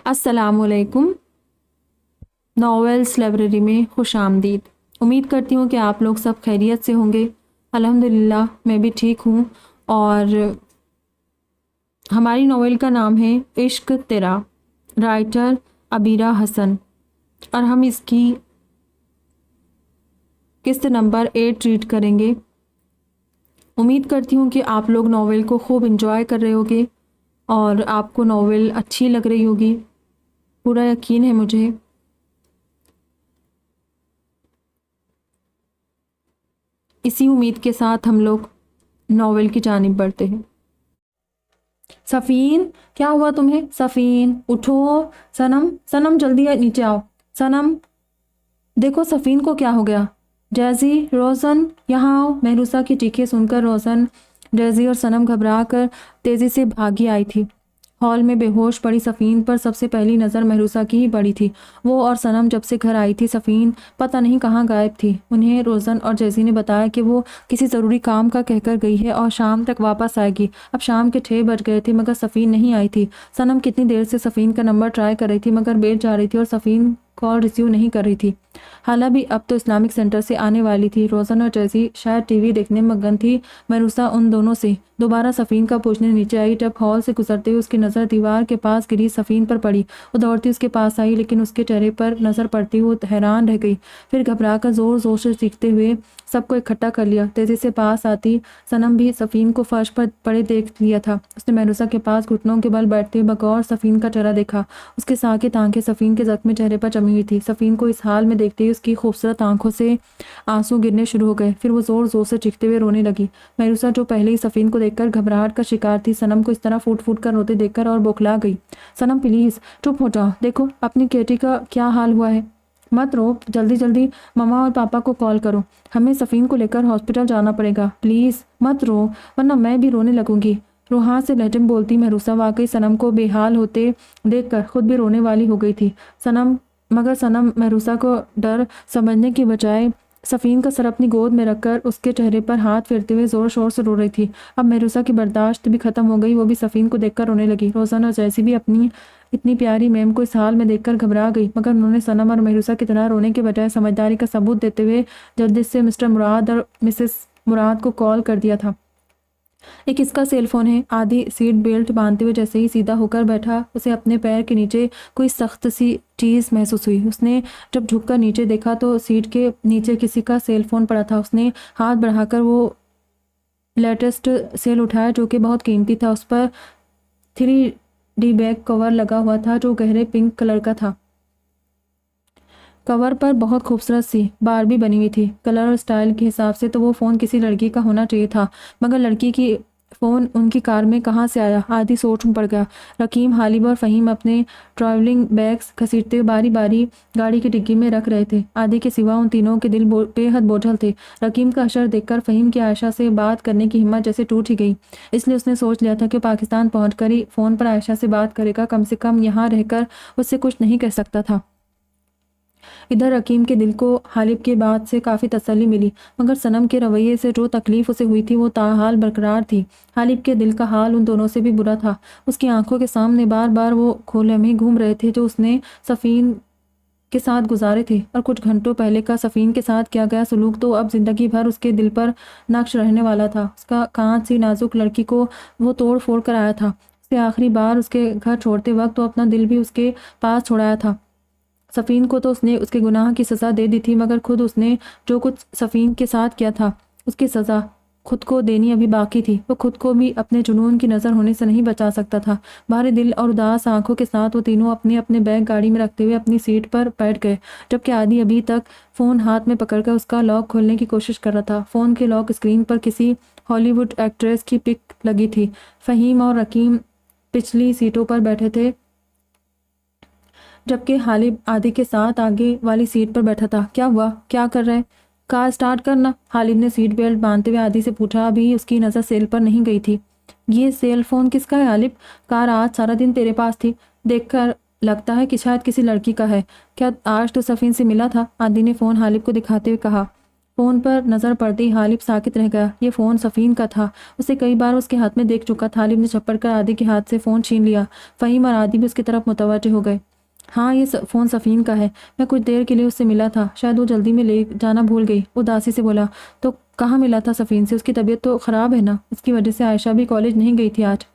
अस्सलामुअलैकुम। Novels library में खुश आमदीद। उम्मीद करती हूँ कि आप लोग सब खैरियत से होंगे। अल्हम्दुलिल्लाह मैं भी ठीक हूँ। और हमारी नॉवेल का नाम है इश्क तेरा, राइटर अबीरा हसन, और हम इसकी किस्त नंबर 8 रीड करेंगे। उम्मीद करती हूँ कि आप लोग नॉवेल को खूब इंजॉय कर रहे होगे और आपको नॉवेल अच्छी लग रही होगी, पूरा यकीन है मुझे। इसी उम्मीद के साथ हम लोग नॉवेल की जानिब बढ़ते हैं। सफ़ीन, क्या हुआ तुम्हें? सफ़ीन उठो। सनम, सनम जल्दी नीचे आओ। सनम, देखो सफ़ीन को क्या हो गया। जैजी, रोज़न यहाँ आओ। महरूसा की चीखें सुनकर रोज़न, जैजी और सनम घबरा कर तेज़ी से भागी आई थी। हॉल में बेहोश पड़ी सफ़ीन पर सबसे पहली नज़र महरूसा की ही पड़ी थी। वो और सनम जब से घर आई थी सफ़ीन पता नहीं कहाँ गायब थी। उन्हें रोज़न और जैजी ने बताया कि वो किसी ज़रूरी काम का कहकर गई है और शाम तक वापस आएगी। अब शाम के 6 बज गए थे मगर सफ़ीन नहीं आई थी। सनम कितनी देर से सफ़ीन का नंबर ट्राई कर रही थी मगर बेच जा रही थी और सफ़ीन कॉल रिसीव नहीं कर रही थी। हालांकि अब तो इस्लामिक सेंटर से आने वाली थी। रोज़न और जैजी शायद टीवी देखने में मगन थी। महरूसा उन दोनों से दोबारा सफ़ीन का पूछने नीचे आई। जब हॉल से गुजरते हुए उसकी नज़र दीवार के पास गिरी सफ़ीन पर पड़ी। वो दौड़ती उसके पास आई लेकिन उसके चेहरे पर नज़र पड़ती हुई हैरान रह गई। फिर घबरा कर ज़ोर ज़ोर से चीखते हुए सबको इकट्ठा कर लिया। तेज़ी से पास आती सनम भी सफ़ीन को फर्श पर पड़े देख लिया था। उसने महरूसा के पास घुटनों के बल बैठते हुए बगौर सफ़ीन का चेहरा देखा। उसके साकेत आंखें सफ़ीन के जख्मी चेहरे पर जमी हुई थी। सफ़ीन को इस हाल में देखते ही उसकी खूबसूरत आंखों से आंसू गिरने शुरू हो गए। फिर वो ज़ोर ज़ोर से चीखते हुए रोने लगी। महरूसा जो पहले ही सफ़ीन को देखकर घबराहट का शिकार थी, सनम को इस तरह फूट फूट कर रोते देखकर और बौखला गई। सनम प्लीज़ चुप हो जाओ, देखो अपनी केटी का क्या हाल हुआ है। मत रो, जल्दी जल्दी मम्मा और पापा को कॉल करो। हमें सफ़ीन को लेकर हॉस्पिटल जाना पड़ेगा। प्लीज़ मत रो वरना मैं भी रोने लगूंगी। रूहां से लहजे में बोलती महरूसा वाकई सनम को बेहाल होते देखकर खुद भी रोने वाली हो गई थी। मगर सनम महरूसा को डर समझने की बजाय सफ़ीन का सर अपनी गोद में रखकर उसके चेहरे पर हाथ फेरते हुए ज़ोर शोर से रो रही थी। अब महरूसा की बर्दाश्त भी ख़त्म हो गई। वो भी सफ़ीन को देखकर रोने लगी। रोज़ाना और जैसी भी अपनी इतनी प्यारी मैम को इस हाल में देखकर घबरा गई मगर उन्होंने सनम और महरूसा की तरह रोने के बजाय समझदारी का सबूत देते हुए जल्दी से मिस्टर मुराद और मिसेस मुराद को कॉल कर दिया था। एक इसका सेल फोन है। आधी सीट बेल्ट बांधते हुए जैसे ही सीधा होकर बैठा उसे अपने पैर के नीचे कोई सख्त सी चीज़ महसूस हुई। उसने जब झुककर नीचे देखा तो सीट के नीचे किसी का सेल फोन पड़ा था। उसने हाथ बढ़ाकर वो लेटेस्ट सेल उठाया जो कि बहुत कीमती था। उस पर 3D बैक कवर लगा हुआ था जो गहरे पिंक कलर का था। कवर पर बहुत खूबसूरत सी बारबी बनी हुई थी। कलर और स्टाइल के हिसाब से तो वो फ़ोन किसी लड़की का होना चाहिए था मगर लड़की की फ़ोन उनकी कार में कहाँ से आया? आदि सोच में पड़ गया। रकीम, हालिब और फ़हीम अपने ट्रैवलिंग बैग्स घसीटते हुए बारी बारी गाड़ी की डिग्गी में रख रहे थे। आदि के सिवा उन तीनों के दिल बेहद बोझल थे। रकीम का अशर देखकर फ़हीम की आयशा से बात करने की हिम्मत जैसे टूट ही गई। इसलिए उसने सोच लिया था कि पाकिस्तान पहुँच ही फ़ोन पर आयशा से बात करेगा। कम से कम यहाँ रहकर उससे कुछ नहीं कह सकता था। इधर रकीम के दिल को हालिब के बाद से काफ़ी तसल्ली मिली मगर सनम के रवैये से जो तकलीफ़ उसे हुई थी वो ताहाल बरकरार थी। हालिब के दिल का हाल उन दोनों से भी बुरा था। उसकी आंखों के सामने बार बार वो खोलमे घूम रहे थे जो उसने सफ़ीन के साथ गुजारे थे और कुछ घंटों पहले का सफ़ीन के साथ किया गया सलूक तो अब ज़िंदगी भर उसके दिल पर नक्श रहने वाला था। उसका कांच सी नाजुक लड़की को वो तोड़ फोड़ कर आया था। उससे आखिरी बार उसके घर छोड़ते वक्त तो अपना दिल भी उसके पास छोड़ाया था। सफ़ीन को तो उसने उसके गुनाह की सज़ा दे दी थी मगर खुद उसने जो कुछ सफ़ीन के साथ किया था उसकी सज़ा खुद को देनी अभी बाकी थी। वो खुद को भी अपने जुनून की नज़र होने से नहीं बचा सकता था। भारी दिल और उदास आंखों के साथ वो तीनों अपने अपने बैग गाड़ी में रखते हुए अपनी सीट पर बैठ गए जबकि आदि अभी तक फ़ोन हाथ में पकड़कर उसका लॉक खोलने की कोशिश कर रहा था। फ़ोन के लॉक स्क्रीन पर किसी हॉलीवुड एक्ट्रेस की पिक लगी थी। फ़हीम और रकीम पिछली सीटों पर बैठे थे जबकि हालिब आदि के साथ आगे वाली सीट पर बैठा था। क्या हुआ? क्या कर रहे? कार स्टार्ट करना। हालिब ने सीट बेल्ट बांधते हुए आदि से पूछा। अभी उसकी नज़र सेल पर नहीं गई थी। ये सेल फोन किसका है हालिब? कार आज सारा दिन तेरे पास थी, देखकर लगता है कि शायद किसी लड़की का है। क्या आज तो सफ़ीन से मिला था? आदि ने फ़ोन हालिब को दिखाते हुए कहा। फ़ोन पर नज़र पड़ते ही हालिब साकित रह गया। ये फ़ोन सफ़ीन का था। उसे कई बार उसके हाथ में देख चुका था। हालिब ने चप्पड़ कर आदि के हाथ से फ़ोन छीन लिया। फ़हीम और आदि भी उसकी तरफ मुतवज्जे हो गए। हाँ, ये फ़ोन सफ़ीन का है। मैं कुछ देर के लिए उससे मिला था, शायद वो जल्दी में ले जाना भूल गई। उदासी से बोला। तो कहाँ मिला था सफ़ीन से? उसकी तबीयत तो ख़राब है ना? उसकी वजह से आयशा भी कॉलेज नहीं गई थी आज।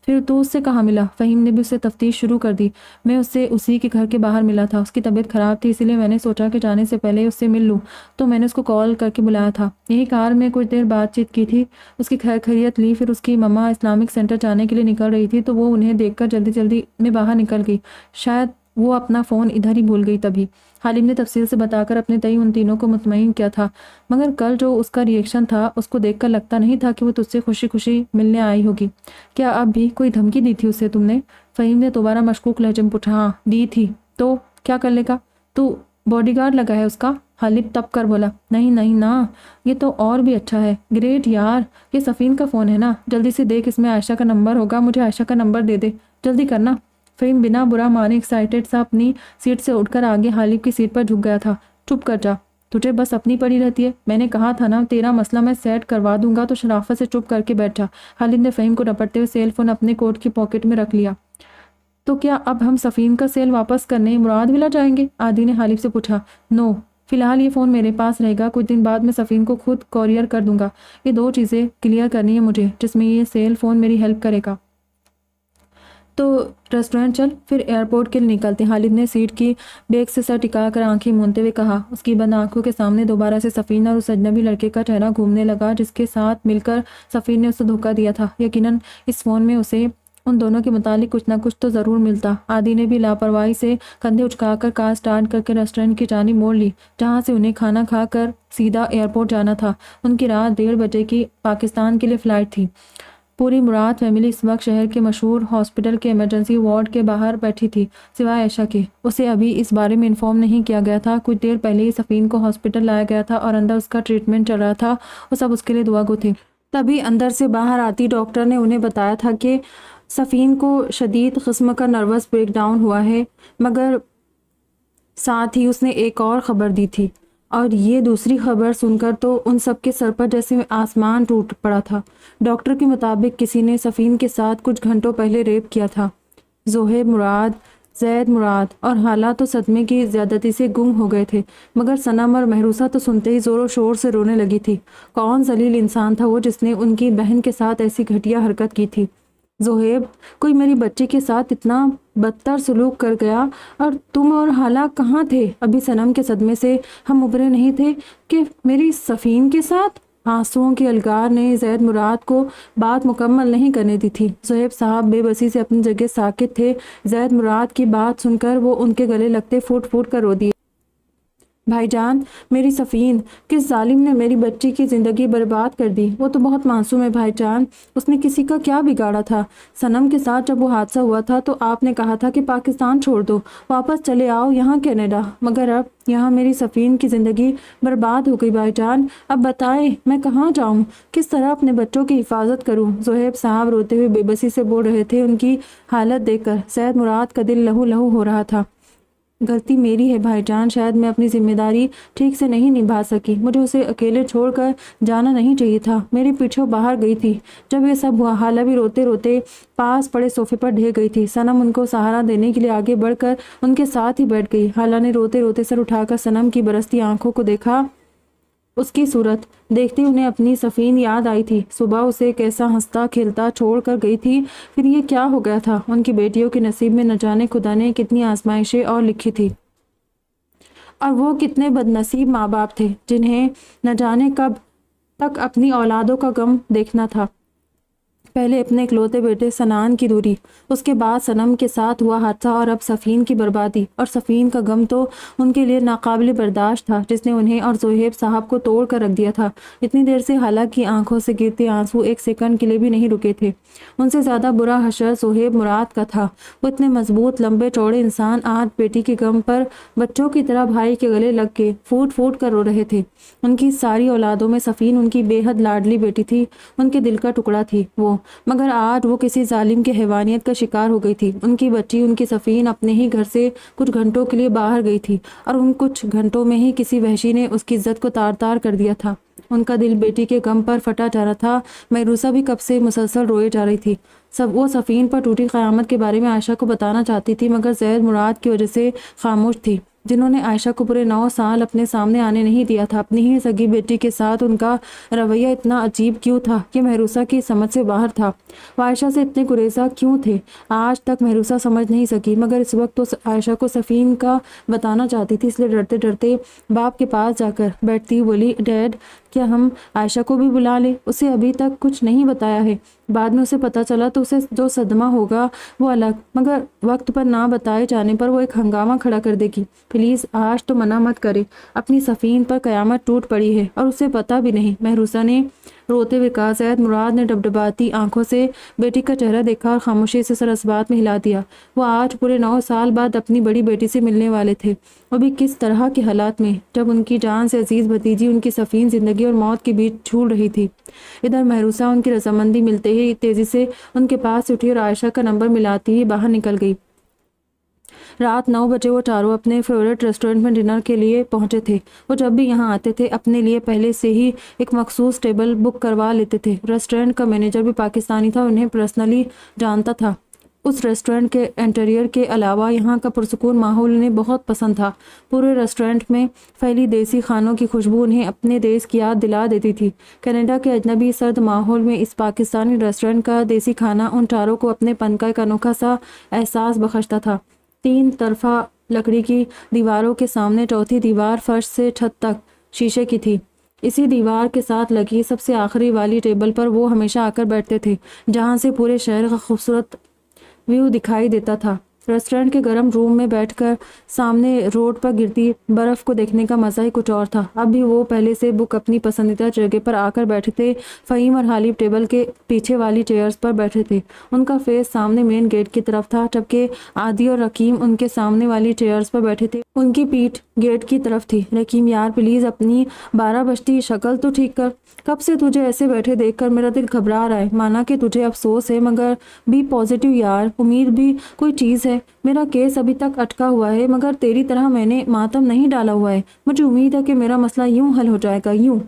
फिर तो उससे कहाँ मिला? फ़हीम ने भी उससे तफ्तीश शुरू कर दी। मैं उससे उसी के घर के बाहर मिला था। उसकी तबीयत ख़राब थी, इसीलिए मैंने सोचा कि जाने से पहले उससे मिल लूँ, तो मैंने उसको कॉल करके बुलाया था। यही कार में कुछ देर बातचीत की थी, उसकी खैरियत ली। फिर उसकी मम्मा इस्लामिक सेंटर जाने के लिए निकल रही थी, तो वो उन्हें देखकर जल्दी जल्दी में बाहर निकल गई। शायद वो अपना फ़ोन इधर ही भूल गई तभी। हालिब ने तफसील से बताकर अपने तय उन तीनों को मुतमईन किया था, मगर कल जो उसका रिएक्शन था उसको देखकर लगता नहीं था कि वो तुझसे खुशी खुशी मिलने आई होगी। क्या अब भी कोई धमकी दी थी उसे तुमने? फ़हीम ने दोबारा मशकूक लहजे में पूछा। हाँ, दी थी। तो क्या कर लेगा? तू बॉडीगार्ड लगा है उसका? हालिब तब कर बोला। नहीं नहीं ना, ये तो और भी अच्छा है। ग्रेट यार, ये सफ़ीन का फ़ोन है ना? जल्दी से देख, इसमें आयशा का नंबर होगा। मुझे आयशा का नंबर दे दे, जल्दी करना। फ़हीम बिना बुरा माने एक्साइटेड सा अपनी सीट से उठकर आगे हालिब की सीट पर झुक गया था। चुप कर जा, तुझे बस अपनी पड़ी रहती है। मैंने कहा था ना, तेरा मसला मैं सेट करवा दूंगा, तो शराफत से चुप करके बैठ जा। हालिब ने फ़हीम को डपटते हुए सेल फोन अपने कोट की पॉकेट में रख लिया। तो क्या अब हम सफ़ीन का सेल वापस करने मुराद विला जाएंगे? आदि ने हालिब से पूछा। नो, फिलहाल ये फ़ोन मेरे पास रहेगा। कुछ दिन बाद मैं सफ़ीन को खुद कॉरियर कर दूंगा। ये 2 चीज़ें क्लियर करनी है मुझे, जिसमें ये सेल फ़ोन मेरी हेल्प करेगा। तो रेस्टोरेंट चल, फिर एयरपोर्ट के लिए निकलते। हालिद ने सीट की बैग से सर टिकाकर आंखें मूंदते हुए कहा। उसकी बंद आंखों के सामने दोबारा से सफ़ीन और उस अजनबी लड़के का चेहरा घूमने लगा, जिसके साथ मिलकर सफ़ीन ने उसे धोखा दिया था। यकीनन इस फ़ोन में उसे उन दोनों के मुतालिक कुछ ना कुछ तो ज़रूर मिलता। आदि ने भी लापरवाही से कंधे उचकाकर कार स्टार्ट करके रेस्टोरेंट की जानिब मोड़ ली, जहाँ से उन्हें खाना खाकर सीधा एयरपोर्ट जाना था। उनकी रात 1:30 बजे की पाकिस्तान के लिए फ़्लाइट थी। पूरी मुराद फैमिली इस वक्त शहर के मशहूर हॉस्पिटल के इमरजेंसी वार्ड के बाहर बैठी थी, सिवाय आयशा के। उसे अभी इस बारे में इन्फॉर्म नहीं किया गया था। कुछ देर पहले ही सफ़ीन को हॉस्पिटल लाया गया था और अंदर उसका ट्रीटमेंट चल रहा था और सब उसके लिए दुआ गो थे। तभी अंदर से बाहर आती डॉक्टर ने उन्हें बताया था कि सफ़ीन को शदीद किस्म का नर्वस ब्रेकडाउन हुआ है, मगर साथ ही उसने एक और ख़बर दी थी। और ये दूसरी खबर सुनकर तो उन सब के सर पर जैसे आसमान टूट पड़ा था। डॉक्टर के मुताबिक किसी ने सफ़ीन के साथ कुछ घंटों पहले रेप किया था। ज़ोहेब मुराद, जैद मुराद और हाला तो सदमे की ज़्यादती से गुम हो गए थे, मगर सनम और महरूसा तो सुनते ही ज़ोरों शोर से रोने लगी थी। कौन जलील इंसान था वो जिसने उनकी बहन के साथ ऐसी घटिया हरकत की थी? ज़ोहेब, कोई मेरी बच्ची के साथ इतना बदतर सलूक कर गया, और तुम और हाला कहाँ थे? अभी सनम के सदमे से हम उभरे नहीं थे कि मेरी सफ़ीन के साथ। आंसुओं की अलगार ने जैद मुराद को बात मुकम्मल नहीं करने दी थी। ज़ोहेब साहब बेबसी से अपनी जगह साकित थे। जैद मुराद की बात सुनकर वो उनके गले लगते फूट फूट कर रो दिए। भाईजान, मेरी सफ़ीन, किस जालिम ने मेरी बच्ची की ज़िंदगी बर्बाद कर दी? वो तो बहुत मासूम है भाईजान, उसने किसी का क्या बिगाड़ा था? सनम के साथ जब वो हादसा हुआ था तो आपने कहा था कि पाकिस्तान छोड़ दो, वापस चले आओ यहाँ कनाडा, मगर अब यहाँ मेरी सफ़ीन की ज़िंदगी बर्बाद हो गई भाईजान। अब बताएं मैं कहाँ जाऊँ, किस तरह अपने बच्चों की हिफाजत करूँ? ज़ोहेब साहब रोते हुए बेबसी से बोल रहे थे। उनकी हालत देखकर सैयद मुराद का दिल लहू लहू हो रहा था। गलती मेरी है भाईजान, शायद मैं अपनी जिम्मेदारी ठीक से नहीं निभा सकी। मुझे उसे अकेले छोड़कर जाना नहीं चाहिए था। मेरी पीछे बाहर गई थी जब ये सब हुआ। हाला भी रोते रोते पास पड़े सोफे पर ढह गई थी। सनम उनको सहारा देने के लिए आगे बढ़कर उनके साथ ही बैठ गई। हाला ने रोते रोते सर उठाकर सनम की बरसती आंखों को देखा। उसकी सूरत देखते उन्हें अपनी सफ़ीन याद आई थी। सुबह उसे कैसा हंसता खेलता छोड़ कर गई थी, फिर ये क्या हो गया था? उनकी बेटियों के नसीब में न जाने खुदा ने कितनी आजमाइशें और लिखी थी, और वो कितने बदनसीब माँ बाप थे जिन्हें न जाने कब तक अपनी औलादों का गम देखना था। पहले अपने इकलौते बेटे सनान की दूरी, उसके बाद सनम के साथ हुआ हादसा, और अब सफ़ीन की बर्बादी। और सफ़ीन का गम तो उनके लिए नाकाबिल बर्दाश्त था, जिसने उन्हें और ज़ोहेब साहब को तोड़ कर रख दिया था। इतनी देर से हाला की आंखों से गिरते आंसू एक सेकंड के लिए भी नहीं रुके थे। उनसे ज़्यादा बुरा हशर ज़ोहेब मुराद का था। वो इतने मजबूत लंबे चौड़े इंसान आज बेटी के गम पर बच्चों की तरह भाई के गले लग के फूट फूट कर रो रहे थे। उनकी सारी औलादों में सफ़ीन उनकी बेहद लाडली बेटी थी, उनके दिल का टुकड़ा थी। वो मगर आज वो किसी जालिम की हैवानियत का शिकार हो गई थी। उनकी बच्ची, उनकी सफ़ीन अपने ही घर से कुछ घंटों के लिए बाहर गई थी और उन कुछ घंटों में ही किसी वहशी ने उसकी इज्जत को तार तार कर दिया था। उनका दिल बेटी के गम पर फटा जा रहा था। महरूसा भी कब से मुसलसल रोए जा रही थी। सब वो सफ़ीन पर टूटी क़यामत के बारे में आयशा को बताना चाहती थी, मगर ज़ैद मुराद की वजह से खामोश थी, जिन्होंने आयशा को पूरे 9 साल अपने सामने आने नहीं दिया था। अपनी ही सगी बेटी के साथ उनका रवैया इतना अजीब क्यों था कि महरूसा की समझ से बाहर था। वो आयशा से इतने गुरेज़ा क्यों थे, आज तक महरूसा समझ नहीं सकी। मगर इस वक्त तो आयशा को सफ़ीन का बताना चाहती थी, इसलिए डरते डरते बाप के पास जाकर बैठती बोली, डैड क्या हम आयशा को भी बुला लें? उसे अभी तक कुछ नहीं बताया है, बाद में उसे पता चला तो उसे जो सदमा होगा वो अलग, मगर वक्त पर ना बताए जाने पर वो एक हंगामा खड़ा कर देगी। प्लीज़ आज तो मना मत करे, अपनी सफ़ीन पर क़यामत टूट पड़ी है और उसे पता भी नहीं। महरूसा ने रोते हुए कहा। ज़ैद मुराद ने डबडबाती आंखों से बेटी का चेहरा देखा और खामोशी से सर इस बात में हिला दिया। वो आज पूरे 9 साल बाद अपनी बड़ी बेटी से मिलने वाले थे, वो भी किस तरह के हालात में, जब उनकी जान से अजीज़ भतीजी उनकी सफ़ीन ज़िंदगी और मौत के बीच झूल रही थी। इधर महरूसा उनकी रजामंदी मिलते ही तेज़ी से उनके पास उठी और आयशा का नंबर मिलाती ही बाहर निकल गई। रात 9 बजे वो चारों अपने फेवरेट रेस्टोरेंट में डिनर के लिए पहुंचे थे। वो जब भी यहाँ आते थे अपने लिए पहले से ही एक मखसूस टेबल बुक करवा लेते थे। रेस्टोरेंट का मैनेजर भी पाकिस्तानी था, उन्हें पर्सनली जानता था। उस रेस्टोरेंट के इंटीरियर के अलावा यहाँ का पुरसुकून माहौल उन्हें बहुत पसंद था। पूरे रेस्टोरेंट में फैली देसी खानों की खुशबू उन्हें अपने देश की याद दिला देती थी। कनाडा के अजनबी सर्द माहौल में इस पाकिस्तानी रेस्टोरेंट का देसी खाना उन चारों को अपने पन का एक अनोखा सा एहसास बख्शता था। 3 तरफा लकड़ी की दीवारों के सामने चौथी दीवार फर्श से छत तक शीशे की थी। इसी दीवार के साथ लगी सबसे आखिरी वाली टेबल पर वो हमेशा आकर बैठते थे, जहाँ से पूरे शहर का खूबसूरत व्यू दिखाई देता था। रेस्टोरेंट के गर्म रूम में बैठकर सामने रोड पर गिरती बर्फ को देखने का मजा ही कुछ और था। अब भी वो पहले से बुक अपनी पसंदीदा जगह पर आकर बैठे थे। फ़हीम और हालिब टेबल के पीछे वाली चेयर्स पर बैठे थे। उनका फेस सामने मेन गेट की तरफ था, जबकि आदि और रकीम उनके सामने वाली चेयर्स पर बैठे थे। उनकी पीठ गेट की तरफ थी। रकीम यार प्लीज अपनी 12 बजती शक्ल तो ठीक कर, कब से तुझे ऐसे बैठे देखकर मेरा दिल घबरा रहा है। माना कि तुझे अफसोस है, मगर बी पॉजिटिव यार, उम्मीद भी कोई चीज़ है। मेरा केस अभी तक अटका हुआ है, मगर तेरी तरह मैंने मातम नहीं डाला हुआ है। मुझे उम्मीद है कि मेरा मसला यूं हल हो जाएगा। यूं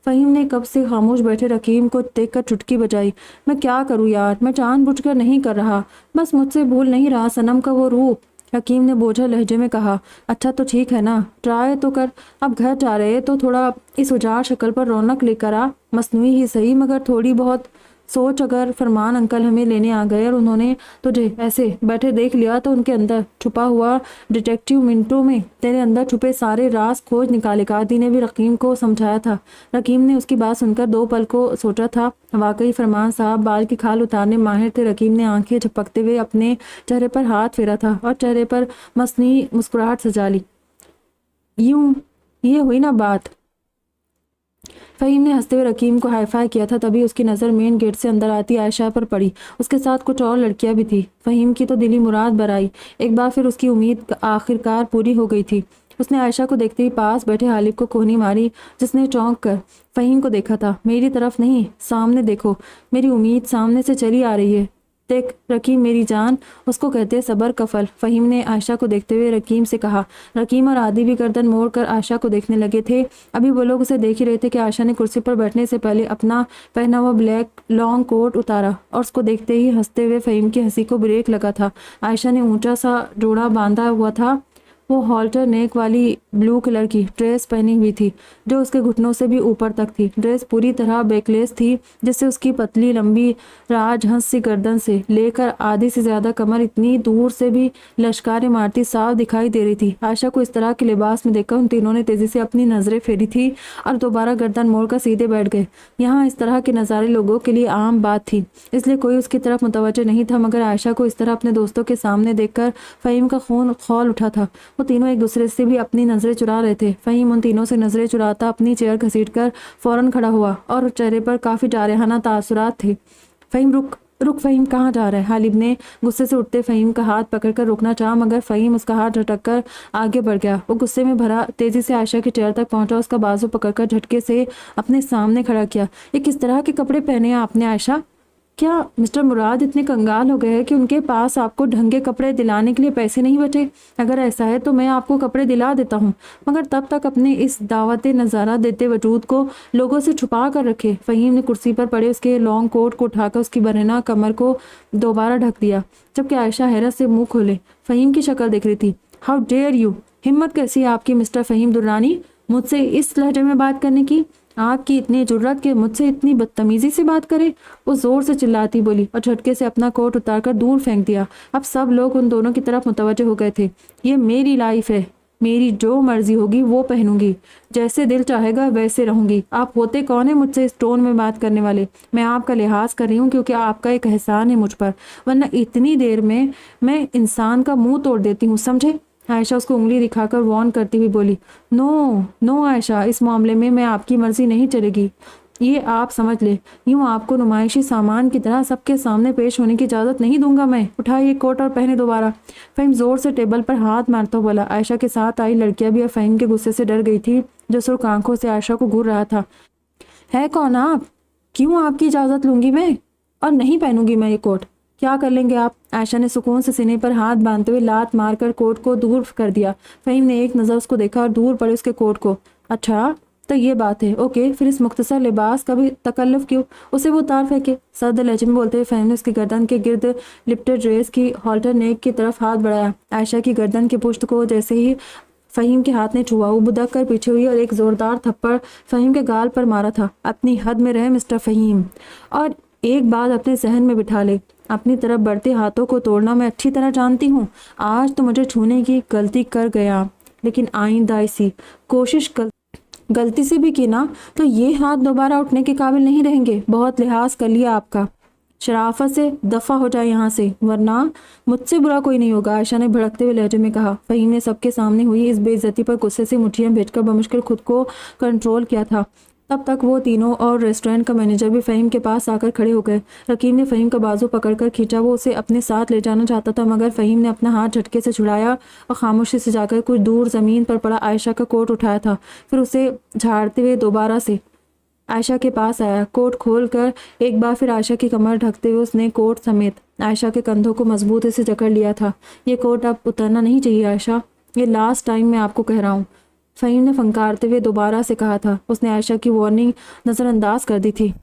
फ़हीम ने कब से खामोश बैठे रकीम को देखकर चुटकी बजाई। मैं क्या करूं यार, मैं जानबूझकर नहीं कर रहा, बस मुझसे भूल नहीं रहा सनम का वो रूप। हकीम ने बोझल लहजे में कहा। अच्छा तो ठीक है ना, ट्राई तो कर। अब घर जा रहे तो थोड़ा इस उजाड़ शक्ल पर रौनक लेकर आ, मसनूई ही सही मगर थोड़ी बहुत सोच। अगर फरमान अंकल हमें लेने आ गए और उन्होंने तुझे ऐसे बैठे देख लिया तो उनके अंदर छुपा हुआ डिटेक्टिव मिनटों में तेरे अंदर छुपे सारे राज खोज निकालेगा। आदि ने भी रकीम को समझाया था। रकीम ने उसकी बात सुनकर 2 पल को सोचा था। वाकई फरमान साहब बाल की खाल उतारने माहिर थे। रकीम ने आंखें झपकते हुए अपने चेहरे पर हाथ फेरा था और चेहरे पर मसनी मुस्कुराहट सजा ली। यूं ये हुई ना बात। फ़हीम ने हंसते हुए रकीम को हाईफाई किया था, तभी उसकी नज़र मेन गेट से अंदर आती आयशा पर पड़ी। उसके साथ कुछ और लड़कियां भी थी। फ़हीम की तो दिली मुराद बराई। एक बार फिर उसकी उम्मीद आखिरकार पूरी हो गई थी। उसने आयशा को देखते ही पास बैठे हालिब को कोहनी मारी, जिसने चौंक कर फ़हीम को देखा था। मेरी तरफ नहीं, सामने देखो, मेरी उम्मीद सामने से चली आ रही है। देख रकीम मेरी जान, उसको कहते सबर का फल। फ़हीम ने आयशा को देखते हुए रकीम से कहा। रकीम और आदि भी गर्दन मोड़कर आयशा को देखने लगे थे। अभी वो लोग उसे देख ही रहे थे कि आयशा ने कुर्सी पर बैठने से पहले अपना पहना हुआ ब्लैक लॉन्ग कोट उतारा और उसको देखते ही हंसते हुए फ़हीम की हंसी को ब्रेक लगा था। आयशा ने ऊंचा सा जोड़ा बांधा हुआ था। वो हॉल्टर नेक वाली ब्लू कलर की ड्रेस पहनी हुई थी, जो उसके घुटनों से भी ऊपर तक थी। ड्रेस पूरी तरह बैकलेस थी, जिससे उसकी पतली लंबी राजहंस सी गर्दन से लेकर आधी से ज्यादा कमर इतनी दूर से भी लश्कारे मारती साफ दिखाई दे रही थी। आयशा को इस तरह के लिबास में देखकर उन तीनों ने तेजी से अपनी नजरें फेरी थी और दोबारा गर्दन मोड़कर सीधे बैठ गए। यहाँ इस तरह के नज़ारे लोगों के लिए आम बात थी, इसलिए कोई उसकी तरफ मुतवज्जो नहीं था। मगर आयशा को इस तरह अपने दोस्तों के सामने देखकर फ़हीम का खून खौल उठा था। वो तीनों एक दूसरे से भी अपनी नजरें चुरा रहे थे। फ़हीम उन तीनों से नजरें चुराता अपनी चेयर घसीटकर फौरन खड़ा हुआ और चेहरे पर काफी जारहाना तासुरात थे। फ़हीम रुक रुक, फ़हीम कहाँ जा रहा है? हालिब ने गुस्से से उठते फ़हीम का हाथ पकड़कर रोकना चाहा, मगर फ़हीम उसका हाथ झटककर आगे बढ़ गया। वो गुस्से में भरा तेजी से आयशा की चेयर तक पहुंचा, उसका बाजू पकड़कर झटके से अपने सामने खड़ा किया। ये किस तरह के कपड़े पहने हैं आपने आयशा? क्या मिस्टर मुराद इतने कंगाल हो गए हैं कि उनके पास आपको ढंग के कपड़े दिलाने के लिए पैसे नहीं बचे? अगर ऐसा है तो मैं आपको कपड़े दिला देता हूँ, मगर तब तक अपने इस दावत नज़ारा देते वजूद को लोगों से छुपा कर रखे। फ़हीम ने कुर्सी पर पड़े उसके लॉन्ग कोट को उठाकर उसकी बरहना कमर को दोबारा ढक दिया, जबकि आयशा हैरत से मुंह खोले फ़हीम की शक्ल देख रही थी। हाउ डेयर यू, हिम्मत कैसी है आपकी मिस्टर फ़हीम दुर्रानी मुझसे इस लहजे में बात करने की? आपकी इतनी जुर्रत कि मुझसे इतनी बदतमीजी से बात करे? वो जोर से चिल्लाती बोली और झटके से अपना कोट उतारकर दूर फेंक दिया। अब सब लोग उन दोनों की तरफ मुतवज्जो हो गए थे। ये मेरी लाइफ है, मेरी जो मर्जी होगी वो पहनूंगी, जैसे दिल चाहेगा वैसे रहूंगी। आप होते कौन है मुझसे इस टोन में बात करने वाले? मैं आपका लिहाज कर रही हूँ क्योंकि आपका एक एहसान है मुझ पर, वरना इतनी देर में मैं इंसान का मुंह तोड़ देती हूँ, समझे? आयशा उसको उंगली दिखाकर वार्न करती हुई बोली, नो नो आयशा, इस मामले में मैं आपकी मर्जी नहीं चलेगी, ये आप समझ ले। यूं आपको नुमाइशी सामान की तरह सबके सामने पेश होने की इजाज़त नहीं दूंगा मैं। उठाइए कोट और पहने दोबारा। फ़हीम जोर से टेबल पर हाथ मारता बोला। आयशा के साथ आई लड़कियां भी अब फ़हीम के गुस्से से डर गई थी, जो सुर्ख आंखों से आयशा को घूर रहा था। है कौन आप? क्यों आपकी इजाज़त लूंगी मैं? और नहीं पहनूंगी मैं ये कोट। क्या कर लेंगे आप? आयशा ने सुकून से सीने पर हाथ बांधते हुए लात मारकर कोट को दूर कर दिया। फ़हीम ने एक नज़र उसको देखा और दूर पड़े उसके कोट को। अच्छा तो ये बात है, ओके, फिर इस मुख्तसर लिबास का भी तकल्लुफ़ क्यों? उसे वो उतार फेंके। सर्द लहजे में बोलते हुए फ़हीम ने उसकी गर्दन के गिर्द लिपटे ड्रेस की हॉल्टर नेक की तरफ हाथ बढ़ाया। आयशा की गर्दन की पुश्त को जैसे ही फ़हीम के हाथ ने छुआ, वो बुदक कर पीछे हुई और एक ज़ोरदार थप्पड़ फ़हीम के गाल पर मारा था। अपनी हद में रहे मिस्टर फ़हीम, और एक बात अपने जहन में बिठा ले, अपनी तरफ बढ़ते हाथों को तोड़ना मैं अच्छी तरह जानती हूँ। आज तो मुझे छूने की गलती कर गया, लेकिन आइंदा ऐसी कोशिश गलती से भी की ना तो ये हाथ दोबारा उठने के काबिल नहीं रहेंगे। बहुत लिहाज कर लिया आपका, शराफत से दफ़ा हो जाए यहाँ से, वरना मुझसे बुरा कोई नहीं होगा, आयशा ने भड़कते हुए लहजे में कहा। फ़हीम ने सबके सामने हुई इस बेइज्जती पर गुस्से से मुठ्ठियां भेजकर बमुश्किल खुद को कंट्रोल किया था। तब तक वो तीनों और रेस्टोरेंट का मैनेजर भी फ़हीम के पास आकर खड़े हो गए। रकीब ने फ़हीम का बाजू पकड़कर खींचा। वो उसे अपने साथ ले जाना चाहता था, मगर फ़हीम ने अपना हाथ झटके से छुड़ाया और खामोशी से जाकर कुछ दूर ज़मीन पर पड़ा आयशा का कोट उठाया था। फिर उसे झाड़ते हुए दोबारा से आयशा के पास आया। कोट खोलकर एक बार फिर आयशा की कमर ढकते हुए उसने कोट समेत आयशा के कंधों को मजबूती से जकड़ लिया था। ये कोट अब उतरना नहीं चाहिए आयशा, ये लास्ट टाइम मैं आपको कह रहा हूँ, फ़हीम ने फंकारते हुए दोबारा से कहा था। उसने आयशा की वार्निंग नज़रअंदाज कर दी थी।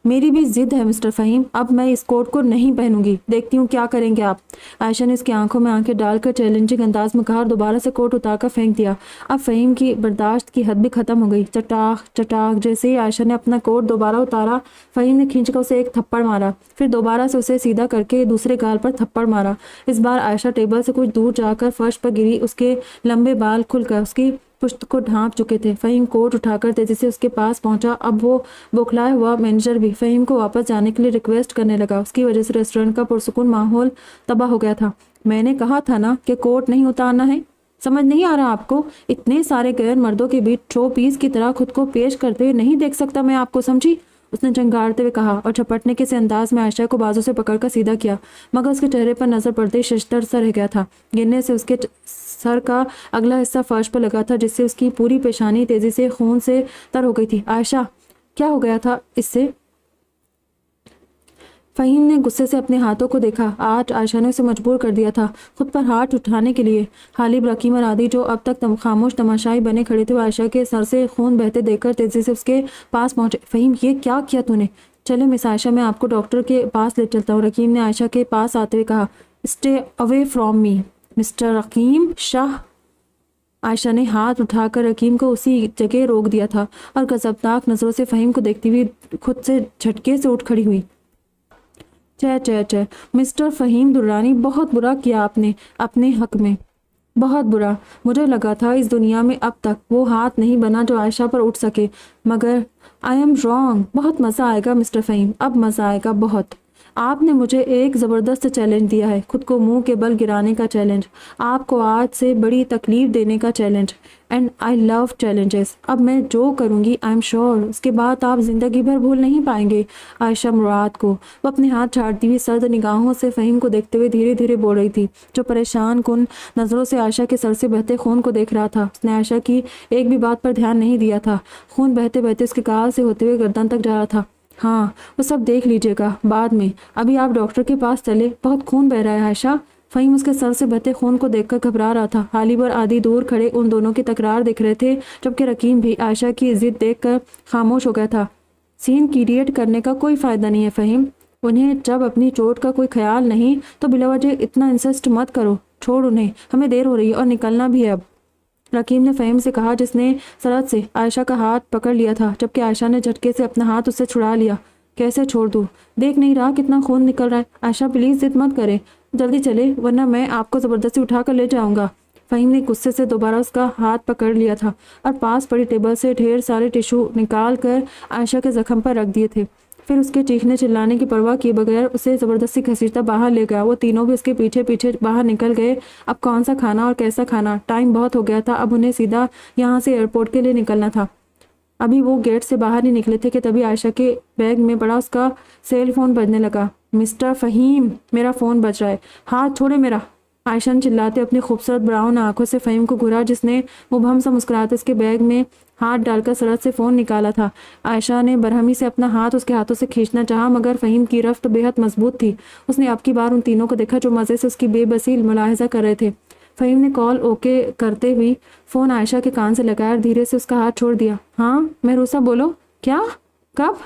मेरी भी जिद है मिस्टर फ़हीम, अब मैं इस कोट को नहीं पहनूंगी, देखती हूँ क्या करेंगे आप। आयशा ने उसकी आंखों में आंखें डालकर चैलेंजिंग अंदाज में कहा और दोबारा से कोट उतारकर फेंक दिया। अब फ़हीम की बर्दाश्त की हद भी खत्म हो गई। चटाक चटाक जैसे ही आयशा ने अपना कोट दोबारा उतारा, फ़हीम ने खींचकर उसे एक थप्पड़ मारा, फिर दोबारा से उसे सीधा करके दूसरे गाल पर थप्पड़ मारा। इस बार आयशा टेबल से कुछ दूर जाकर फर्श पर गिरी। उसके लंबे बाल खुलकर उसकी पुश्त को ढांप चुके थे। फ़हीम कोट उठाकर तेजी से उसके पास पहुंचा। अब वो बौखलाया हुआ मैनेजर भी फ़हीम को वापस जाने के लिए रिक्वेस्ट करने लगा। उसकी वजह से रेस्टोरेंट का पुरसुकून माहौल तबाह हो गया था। मैंने कहा था ना कि कोट नहीं उतारना है, समझ नहीं आ रहा आपको? इतने सारे गैर मर्दों के बीच शो पीस की तरह खुद को पेश करते हुए नहीं देख सकता मैं आपको, समझी? उसने चंगारते हुए कहा और झपटने के से अंदाज में आयशा को बाजू से पकड़कर सीधा किया, मगर उसके चेहरे पर नजर पड़ते ही शशदर सा रह गया था। गिरने से उसके सर का अगला हिस्सा फर्श पर लगा था, जिससे उसकी पूरी पेशानी तेजी से खून से तर हो गई थी। आयशा, क्या हो गया था इससे? फ़हीम ने गुस्से से अपने हाथों को देखा। आज आयशा ने उसे मजबूर कर दिया था खुद पर हाथ उठाने के लिए। हालिब, रकीम और आदि जो अब तक खामोश तमाशाई बने खड़े थे, आयशा के सर से खून बहते देखकर तेजी से उसके पास पहुंचे। फ़हीम, ये क्या किया तूने? चले मिस आयशा, मैं आपको डॉक्टर के पास ले चलता हूँ, रकीम ने आयशा के पास आते हुए कहा। Stay away from me mister Rakim Shah. Ayesha ने हाथ उठाकर रकीम को उसी जगह रोक दिया था और गजबनाक नजरों से फ़हीम को देखती हुई खुद से झटके से उठ खड़ी हुई। चे चे चे मिस्टर फ़हीम दुर्रानी, बहुत बुरा किया आपने अपने हक में, बहुत बुरा। मुझे लगा था इस दुनिया में अब तक वो हाथ नहीं बना जो आयशा पर उठ सके, मगर आई एम रॉन्ग। बहुत मज़ा आएगा मिस्टर फ़हीम, अब मज़ा आएगा बहुत। आपने मुझे एक ज़बरदस्त चैलेंज दिया है, खुद को मुंह के बल गिराने का चैलेंज, आपको आज से बड़ी तकलीफ देने का challenge, and I love challenges. अब मैं जो करूँगी आई एम श्योर उसके बाद आप ज़िंदगी भर भूल नहीं पाएंगे आयशा मुराद को। वो अपने हाथ झाड़ती हुई सर्द निगाहों से फ़हीम को देखते हुए धीरे धीरे बोल रही थी, जो परेशान कुन नज़रों से आयशा के सर से बहते खून को देख रहा था। उसने आयशा की एक भी बात पर ध्यान नहीं दिया था। खून बहते बहते उसके गाल से होते हुए गर्दन तक जा रहा था। हाँ, वो सब देख लीजिएगा बाद में, अभी आप डॉक्टर के पास चले, बहुत खून बह रहा है आयशा। फ़हीम उसके सर से बहते खून को देखकर घबरा रहा था। हालिब और आदि दूर खड़े उन दोनों की तकरार देख रहे थे, जबकि रकीम भी आयशा की जिद देखकर खामोश हो गया था। सीन क्रिएट करने का कोई फ़ायदा नहीं है फ़हीम, उन्हें जब अपनी चोट का कोई ख्याल नहीं तो बिलावजह इतना इंसिस्ट मत करो, छोड़ उन्हें, हमें देर हो रही है और निकलना भी है अब। रकीम ने फ़हीम से कहा, जिसने सरहद से आयशा का हाथ पकड़ लिया था, जबकि आयशा ने झटके से अपना हाथ उससे छुड़ा लिया। कैसे छोड़ दूँ, देख नहीं रहा कितना खून निकल रहा है। आयशा प्लीज़ जिद मत करें, जल्दी चले वरना मैं आपको ज़बरदस्ती उठा कर ले जाऊँगा। फ़हीम ने गुस्से से दोबारा उसका हाथ पकड़ लिया था और पास पड़ी टेबल से ढेर सारे टिश्यू निकाल कर आयशा के जख्म पर रख दिए थे। फिर उसके चीखने चिल्लाने की परवाह किए बगैर उसे ज़बरदस्ती घसीटता बाहर ले गया। वो तीनों भी उसके पीछे पीछे बाहर निकल गए। अब कौन सा खाना और कैसा खाना, टाइम बहुत हो गया था, अब उन्हें सीधा यहाँ से एयरपोर्ट के लिए निकलना था। अभी वो गेट से बाहर नहीं निकले थे कि तभी आयशा के बैग में बड़ा उसका सेल फोन बजने लगा। मिस्टर फ़हीम, मेरा फ़ोन बज रहा है, हाथ छोड़े मेरा। आयशा ने चिल्लाते अपनी खूबसूरत ब्राउन आंखों से फ़हीम को घूरा, जिसने मुबहम सा मुस्कुराते उसके बैग में हाथ डालकर सरहद से फ़ोन निकाला था। आयशा ने बरहमी से अपना हाथ उसके हाथों से खींचना चाहा, मगर फ़हीम की रफ्त बेहद मजबूत थी। उसने अब की बार उन तीनों को देखा जो मज़े से उसकी बेबसी मुलाहिजा कर रहे थे। फ़हीम ने कॉल ओके करते हुए फ़ोन आयशा के कान से लगाया और धीरे से उसका हाथ छोड़ दिया। हाँ महरूसा, बोलो। क्या, कब?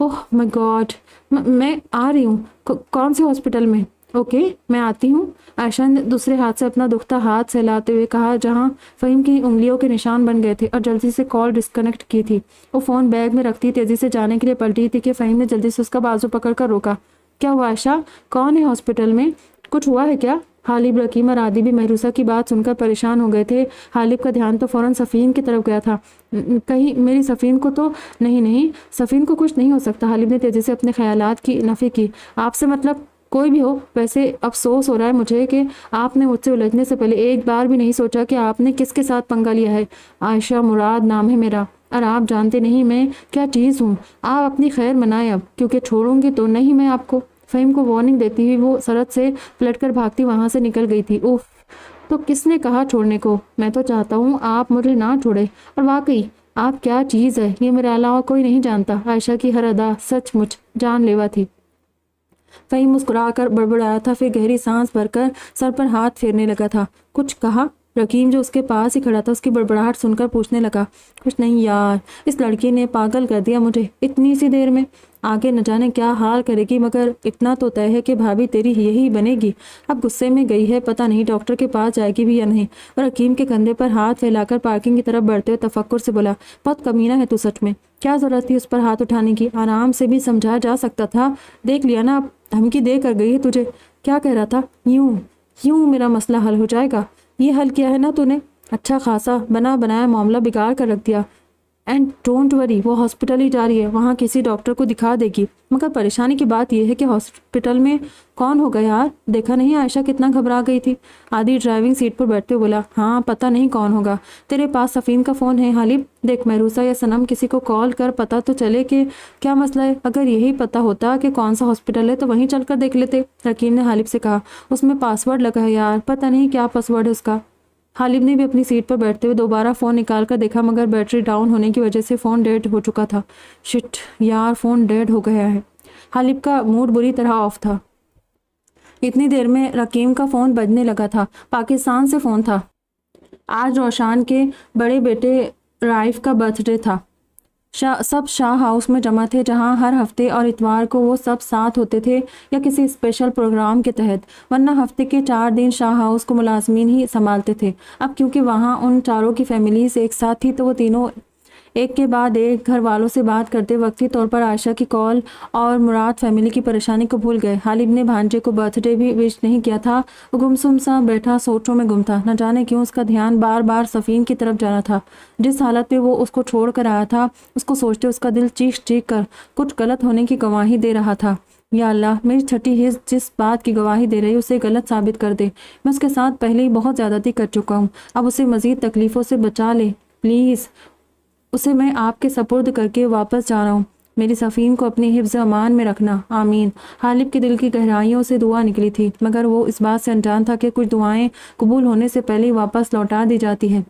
ओह माय गॉड, मैं आ रही हूँ। कौन से हॉस्पिटल में? ओके, मैं आती हूँ। आयशा ने दूसरे हाथ से अपना दुखता हाथ सहलाते हुए कहा, जहाँ फ़हीम की उंगलियों के निशान बन गए थे, और जल्दी से कॉल डिस्कनेक्ट की थी। वो फ़ोन बैग में रखती तेज़ी से जाने के लिए पलटी थी कि फ़हीम ने जल्दी से उसका बाजू पकड़कर रोका। क्या हुआ आयशा, कौन है हॉस्पिटल में, कुछ हुआ है क्या? हालिब, रकीम और आदि भी महरूसा की बात सुनकर परेशान हो गए थे। हालिब का ध्यान तो फ़ौरन सफ़ीन की तरफ गया था। कहीं मेरी सफ़ीन को तो नहीं, सफ़ीन को कुछ नहीं हो सकता। हालिब ने तेज़ी से अपने ख्यालात की नफ़ी की। आपसे मतलब कोई भी हो, वैसे अफसोस हो रहा है मुझे कि आपने मुझसे उलझने से पहले एक बार भी नहीं सोचा कि आपने किसके साथ पंगा लिया है। आयशा मुराद नाम है मेरा, और आप जानते नहीं मैं क्या चीज़ हूँ। आप अपनी खैर मनाएं अब, क्योंकि छोड़ूंगी तो नहीं मैं आपको। फ़हीम को वार्निंग देती हुई वो सरहद से पलटकर भागती वहाँ से निकल गई थी। उफ, तो किसने कहा छोड़ने को? मैं तो चाहता हूँ आप मुझे ना छोड़े, और वाकई आप क्या चीज़ है ये मेरे अलावा कोई नहीं जानता। आयशा की हर अदा सचमुच जानलेवा थी। फ़हीम मुस्कुराकर बड़बड़ाया था, फिर गहरी सांस भरकर सर पर हाथ फेरने लगा था। कुछ कहा? रकीम जो उसके पास ही खड़ा था उसकी बड़बड़ाहट सुनकर पूछने लगा। कुछ नहीं यार, इस लड़की ने पागल कर दिया मुझे इतनी सी देर में। आगे न जाने क्या हाल करेगी, मगर इतना तो तय है कि भाभी तेरी यही बनेगी। अब गुस्से में गई है, पता नहीं डॉक्टर के पास जाएगी भी या नहीं। और रकीम के कंधे पर हाथ फैलाकर पार्किंग की तरफ बढ़ते हुए तफक्कुर से बोला, बहुत कमीना है तू सच में। क्या जरूरत थी उस पर हाथ उठाने की, आराम से भी समझाया जा सकता था। देख लिया ना, अब धमकी दे कर गई है तुझे। क्या कह रहा था? यूं मेरा मसला हल हो जाएगा। ये हल किया है ना तूने, अच्छा खासा बना बनाया मामला बिगाड़ कर रख दिया। एंड डोंट वरी, वो हॉस्पिटल ही जा रही है, वहाँ किसी डॉक्टर को दिखा देगी। मगर परेशानी की बात यह है कि हॉस्पिटल में कौन होगा यार? देखा नहीं आयशा कितना घबरा गई थी। आदि ड्राइविंग सीट पर बैठते हुए बोला, हाँ पता नहीं कौन होगा। तेरे पास सफ़ीन का फ़ोन है हालिब? देख महरूसा या सनम किसी को कॉल कर पता तो चले कि क्या मसला है। अगर यही पता होता कि कौन सा हॉस्पिटल है तो वहीं चल कर देख लेते। रकीम ने हालिब से कहा, उसमें पासवर्ड लगा है यार, पता नहीं क्या पासवर्ड है उसका। हालिब ने भी अपनी सीट पर बैठते हुए दोबारा फ़ोन निकाल कर देखा, मगर बैटरी डाउन होने की वजह से फ़ोन डेड हो चुका था। शिट यार, फ़ोन डेड हो गया है। हालिब का मूड बुरी तरह ऑफ था। इतनी देर में रकीम का फ़ोन बजने लगा था। पाकिस्तान से फ़ोन था। आज रोशान के बड़े बेटे राइफ का बर्थडे था। सब शाह हाउस में जमा थे, जहां हर हफ्ते और इतवार को वो सब साथ होते थे या किसी स्पेशल प्रोग्राम के तहत, वरना हफ्ते के 4 दिन शाह हाउस को मुलाजमीन ही संभालते थे। अब क्योंकि वहां उन चारों की फैमिलीज एक साथ थी, तो वो तीनों एक के बाद एक घर वालों से बात करते वक्ती तौर पर आयशा की कॉल और मुराद फैमिली की परेशानी को भूल गए। हालिब ने भांजे को बर्थडे भी विश नहीं किया था। वो गुमसुम सा बैठा सोचों में गुम था। न जाने क्यों उसका ध्यान बार बार सफ़ीन की तरफ जाना था। जिस हालत में वो उसको छोड़ कर आया था, उसको सोचते उसका दिल चीख चीख कर कुछ गलत होने की गवाही दे रहा था। या अल्लाह, मेरी छठी हिस्स जिस बात की गवाही दे रही उसे गलत साबित कर दे। मैं उसके साथ पहले ही बहुत ज़्यादती कर चुका हूँ, अब उसे मज़ीद तकलीफ़ों से बचा ले प्लीज़। उसे मैं आपके सपुर्द करके वापस जा रहा हूँ। मेरी सफ़ीन को अपनी हिफ्ज़ अमान में रखना, आमीन। हालिब के दिल की गहराइयों से दुआ निकली थी, मगर वो इस बात से अनजान था कि कुछ दुआएं कबूल होने से पहले ही वापस लौटा दी जाती है।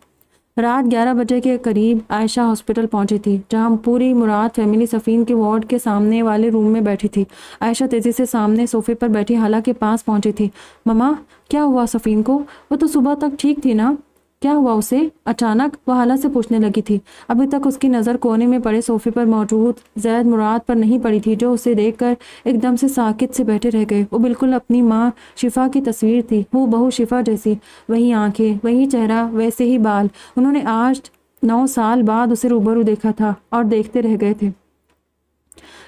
रात 11 बजे के करीब आयशा हॉस्पिटल पहुंची थी, जहां पूरी मुराद फैमिली सफ़ीन के वार्ड के सामने वाले रूम में बैठी थी। आयशा तेज़ी से सामने सोफे पर बैठी हाला के पास पहुंची थी। मम्मा, क्या हुआ सफ़ीन को? वो तो सुबह तक ठीक थी ना, क्या हुआ उसे? अचानक वह हाला से पूछने लगी थी। अभी तक उसकी नज़र कोने में पड़े सोफे पर मौजूद जैद मुराद पर नहीं पड़ी थी, जो उसे देखकर एकदम से साकित से बैठे रह गए। वो बिल्कुल अपनी माँ शिफा की तस्वीर थी, वो बहू शिफा जैसी, वही आंखें, वही चेहरा, वैसे ही बाल। उन्होंने आज 9 साल बाद उसे रूबरू देखा था और देखते रह गए थे।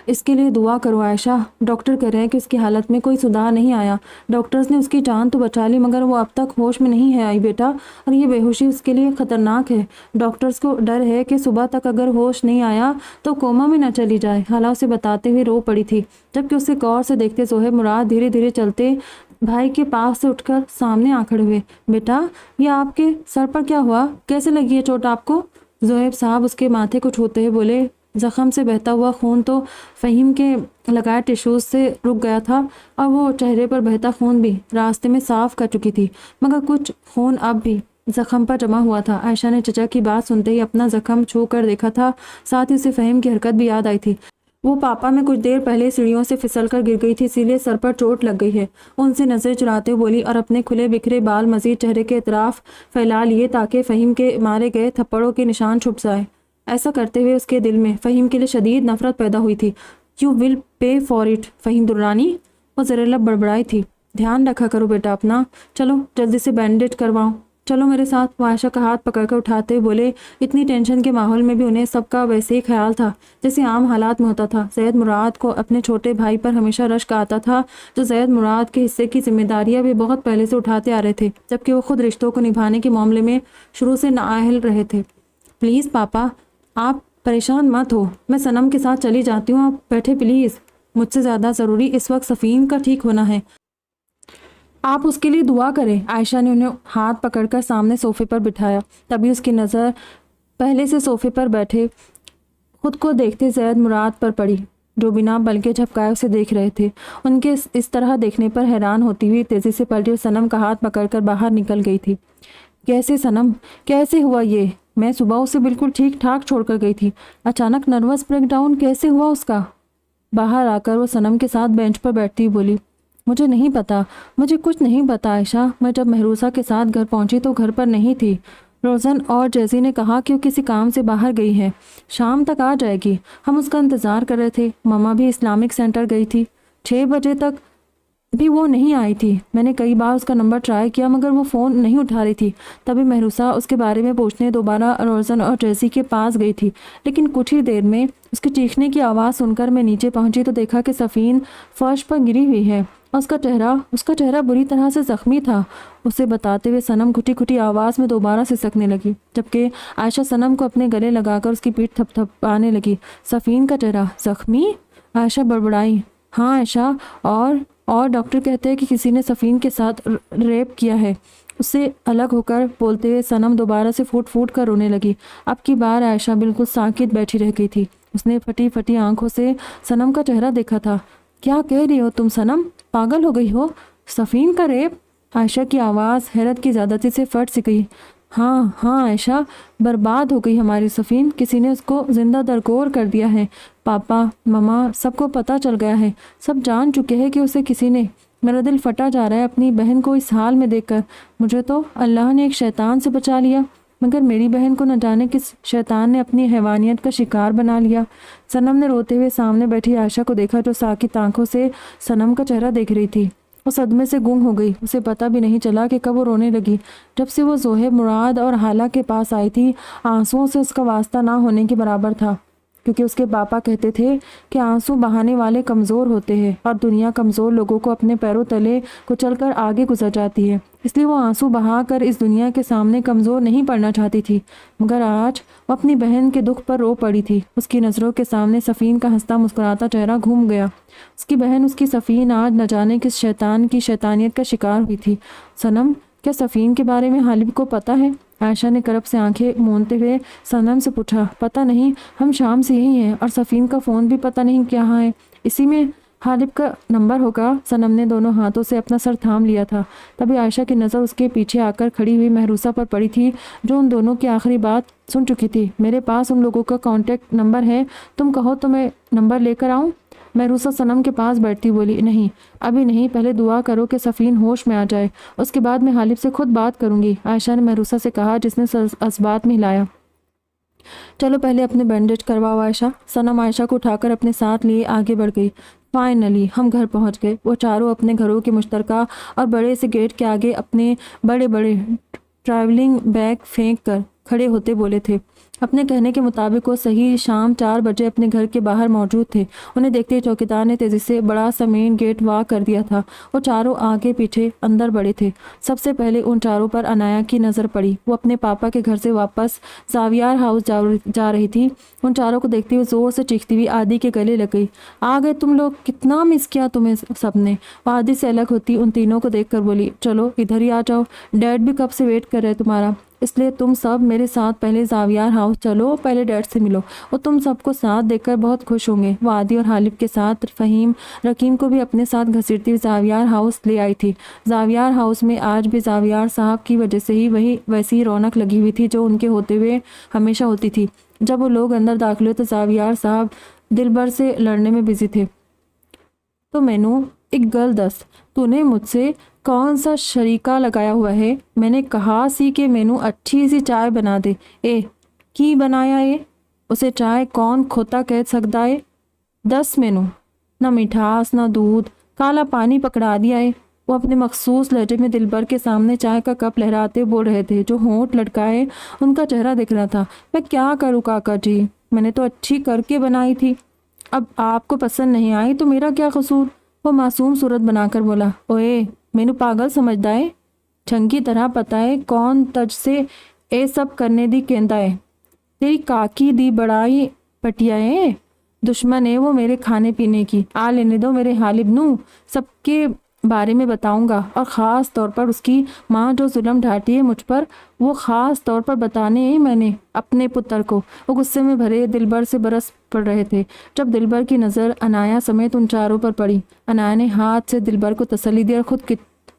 इसके लिए दुआ करो आयशा, डॉक्टर कह रहे हैं कि उसकी हालत में कोई सुधार नहीं आया। डॉक्टर्स ने उसकी जान तो बचा ली, मगर वो अब तक होश में नहीं है आई बेटा, और ये बेहोशी उसके लिए ख़तरनाक है। डॉक्टर्स को डर है कि सुबह तक अगर होश नहीं आया तो कोमा में न चली जाए। हाला उसे बताते हुए रो पड़ी थी, जबकि उसे गौर से देखते जोहेब मुराद धीरे धीरे चलते भाई के पास से उठकर सामने आ खड़े हुए। बेटा, ये आपके सर पर क्या हुआ? कैसे लगी है चोट आपको? जोहेब साहब उसके माथे को छूते हुए बोले, जख्म से बहता हुआ खून तो फ़हीम के लगाए टिश्यूज़ से रुक गया था, और वो चेहरे पर बहता खून भी रास्ते में साफ कर चुकी थी, मगर कुछ खून अब भी जख्म पर जमा हुआ था। आयशा ने चचा की बात सुनते ही अपना जख्म छू कर देखा था, साथ ही उसे फ़हीम की हरकत भी याद आई थी। वो पापा में कुछ देर पहले सीढ़ियों से फिसल कर गिर गई थी, इसीलिए सर पर चोट लग गई है। उनसे नजर चुराते हुए बोली, और अपने खुले बिखरे बाल मजीद चेहरे के इतराफ फैला लिए ताकि फ़हीम के मारे गए थप्पड़ों के निशान छुप जाए। ऐसा करते हुए उसके दिल में फ़हीम के लिए शदीद नफरत पैदा हुई थी। You will pay for it Faheem Durrani, वो ज़रा बड़बड़ाई थी। ध्यान रखा करो बेटा अपना, चलो जल्दी से बैंडेज करवाओ, चलो मेरे साथ। वो आयशा का हाथ पकड़कर उठाते हुए बोले। इतनी टेंशन के माहौल में भी उन्हें सबका वैसे ही ख्याल था जैसे आम हालात में होता था। जैद मुराद को अपने छोटे भाई पर हमेशा रश्क आता था, जो जैद मुराद के हिस्से की जिम्मेदारियां भी बहुत पहले से उठाते आ रहे थे, जबकि वो खुद रिश्तों को निभाने के मामले में शुरू से नाअहल रहे थे। प्लीज़ पापा, आप परेशान मत हो, मैं सनम के साथ चली जाती हूँ, आप बैठे प्लीज़। मुझसे ज़्यादा ज़रूरी इस वक्त सफ़ीन का ठीक होना है, आप उसके लिए दुआ करें। आयशा ने उन्हें हाथ पकड़कर सामने सोफे पर बिठाया। तभी उसकी नज़र पहले से सोफे पर बैठे खुद को देखते जैद मुराद पर पड़ी, जो बिना बल्कि झपकाए उसे देख रहे थे। उनके इस तरह देखने पर हैरान होती हुई तेज़ी से पलटी और सनम का हाथ पकड़कर बाहर निकल गई थी। कैसे सनम, कैसे हुआ ये? मैं सुबह उसे बिल्कुल ठीक ठाक छोड़कर गई थी, अचानक नर्वस ब्रेकडाउन कैसे हुआ उसका? बाहर आकर वो सनम के साथ बेंच पर बैठती हुई बोली, मुझे नहीं पता, मुझे कुछ नहीं पता आयशा। मैं जब महरूसा के साथ घर पहुंची तो घर पर नहीं थी। रोज़न और जैजी ने कहा कि वो किसी काम से बाहर गई है, शाम तक आ जाएगी। हम उसका इंतज़ार कर रहे थे। मम्मा भी इस्लामिक सेंटर गई थी, 6 बजे तक भी वो नहीं आई थी। मैंने कई बार उसका नंबर ट्राई किया, मगर वो फ़ोन नहीं उठा रही थी। तभी महरूसा उसके बारे में पूछने दोबारा रोज़न और जैसी के पास गई थी, लेकिन कुछ ही देर में उसके चीखने की आवाज़ सुनकर मैं नीचे पहुंची तो देखा कि सफ़ीन फर्श पर गिरी हुई है और उसका चेहरा बुरी तरह से ज़ख्मी था। उसे बताते हुए सनम घुटी घुटी आवाज़ में दोबारा सिसकने लगी, जबकि आयशा सनम को अपने गले लगाकर उसकी पीठ थपथपाने लगी। सफ़ीन का चेहरा ज़ख्मी? आयशा बड़बड़ाई। हाँ आयशा, और डॉक्टर कहते हैं कि किसी ने सफ़ीन के साथ रेप किया है। उससे अलग होकर बोलते हुए सनम दोबारा से फूट फूट कर रोने लगी। अब की बार आयशा बिल्कुल साकित बैठी रह गई थी। उसने फटी फटी आंखों से सनम का चेहरा देखा था। क्या कह रही हो तुम सनम, पागल हो गई हो? सफ़ीन का रेप? आयशा की आवाज़ हैरत की ज़्यादती से फट सी गई। हाँ आयशा, बर्बाद हो गई हमारी सफ़ीन, किसी ने उसको जिंदा दरगोर कर दिया है। पापा, मम्मा, सबको पता चल गया है, सब जान चुके हैं कि उसे किसी ने। मेरा दिल फटा जा रहा है अपनी बहन को इस हाल में देखकर। मुझे तो अल्लाह ने एक शैतान से बचा लिया, मगर मेरी बहन को न जाने किस शैतान ने अपनी हैवानियत का शिकार बना लिया। सनम ने रोते हुए सामने बैठी आयशा को देखा, जो साकित आंखों से सनम का चेहरा देख रही थी। वो सदमे से गुम हो गई। उसे पता भी नहीं चला कि कब वो रोने लगी। जब से वो जोहेब मुराद और हाला के पास आई थी, आंसुओं से उसका वास्ता ना होने के बराबर था, क्योंकि उसके पापा कहते थे कि आंसू बहाने वाले कमज़ोर होते हैं और दुनिया कमज़ोर लोगों को अपने पैरों तले कुचलकर आगे गुजर जाती है। इसलिए वो आंसू बहाकर इस दुनिया के सामने कमज़ोर नहीं पड़ना चाहती थी। मगर आज वो अपनी बहन के दुख पर रो पड़ी थी। उसकी नज़रों के सामने सफ़ीन का हंसता मुस्कुराता चेहरा घूम गया। उसकी बहन, उसकी सफ़ीन आज न जाने किस शैतान की शैतानियत का शिकार हुई थी। सनम, क्या सफ़ीन के बारे में हालिब को पता है? आयशा ने करब से आंखें मूंदते हुए सनम से पूछा। पता नहीं, हम शाम से यही हैं और सफ़ीन का फ़ोन भी पता नहीं कहाँ है। इसी में हालिब का नंबर होगा। सनम ने दोनों हाथों से अपना सर थाम लिया था। तभी आयशा की नज़र उसके पीछे आकर खड़ी हुई महरूसा पर पड़ी थी, जो उन दोनों की आखिरी बात सुन चुकी थी। मेरे पास उन लोगों का कॉन्टेक्ट नंबर है, तुम कहो तो मैं नंबर लेकर आऊँ? महरूसा सनम के पास बैठती बोली, नहीं अभी नहीं, पहले दुआ करो कि सफ़ीन होश में आ जाए, उसके बाद मैं हालिब से खुद बात करूंगी, आयशा ने महरूसा से कहा, जिसने असबात में हिलाया। चलो पहले अपने बैंडेज करवाओ आयशा। सनम आयशा को उठाकर अपने साथ लिए आगे बढ़ गई। फाइनली हम घर पहुंच गए। वो चारों अपने घरों के मुश्तरका और बड़े से गेट के आगे अपने बड़े बड़े ट्रैवलिंग बैग फेंक कर खड़े होते बोले थे। अपने कहने के मुताबिक वो सही शाम 4 बजे अपने घर के बाहर मौजूद थे। उन्हें देखते ही चौकीदार ने तेजी से बड़ा सा मेन गेट वाक कर दिया था। वो चारों आगे पीछे अंदर बढ़े थे। सबसे पहले उन चारों पर अनाया की नज़र पड़ी। वो अपने पापा के घर से वापस जावियार हाउस जा रही थी। उन चारों को देखते हुए जोर से चीखती हुई आदि के गले लग गई। आ गए तुम लोग, कितना मिस किया तुम्हें सबने। वो आदि से अलग होती उन तीनों को देख कर बोली, चलो इधर ही आ जाओ, डैड भी कब से वेट कर रहे तुम्हारा, इसलिए तुम सब मेरे साथ पहले जावियार हाउस चलो, पहले डैड से मिलो, वो तुम सबको साथ देखकर बहुत खुश होंगे। वो आदि और हालिब के साथ फहीम रकीम को भी अपने साथ घसीटती हुई जावियार हाउस ले आई थी। जावियार हाउस में आज भी जावियार साहब की वजह से ही वैसी रौनक लगी हुई थी जो उनके होते हुए हमेशा होती थी। जब वो लोग अंदर दाखिल हुए तो जावियार साहब दिलबर से लड़ने में बिजी थे। तो मैनू एक गल दस, तूने मुझसे कौन सा शरीका लगाया हुआ है? मैंने कहा सी कि मैनू अच्छी सी चाय बना दे। ए की बनाया ए? उसे चाय कौन खोता कह सकता है? दस मैनू, ना मिठास ना दूध, काला पानी पकड़ा दिया है। वो अपने मखसूस लहजे में दिलबर के सामने चाय का कप लहराते बोल रहे थे। जो होंठ लटकाए उनका चेहरा दिख रहा था। मैं क्या करूँ काका जी, मैंने तो अच्छी करके बनाई थी, अब आपको पसंद नहीं आई तो मेरा क्या कसूर? वो मासूम सूरत बनाकर बोला, ओए मैनू पागल समझदा है? चंगी तरह पता है कौन तज से ए सब करने दी कहता है। तेरी काकी दी बड़ाई पटिया है, दुश्मन है वो मेरे खाने पीने की। आ लेने दो मेरे हालिब नू, सबके बारे में बताऊंगा, और ख़ास तौर पर उसकी माँ जो जुल्म ढाटी है मुझ पर, वो ख़ास तौर पर बताने ही मैंने अपने पुत्र को। वो गुस्से में भरे दिलबर से बरस पड़ रहे थे जब दिलबर की नज़र अनाया समेत उन चारों पर पड़ी। अनाया ने हाथ से दिलबर को तसल्ली दी और खुद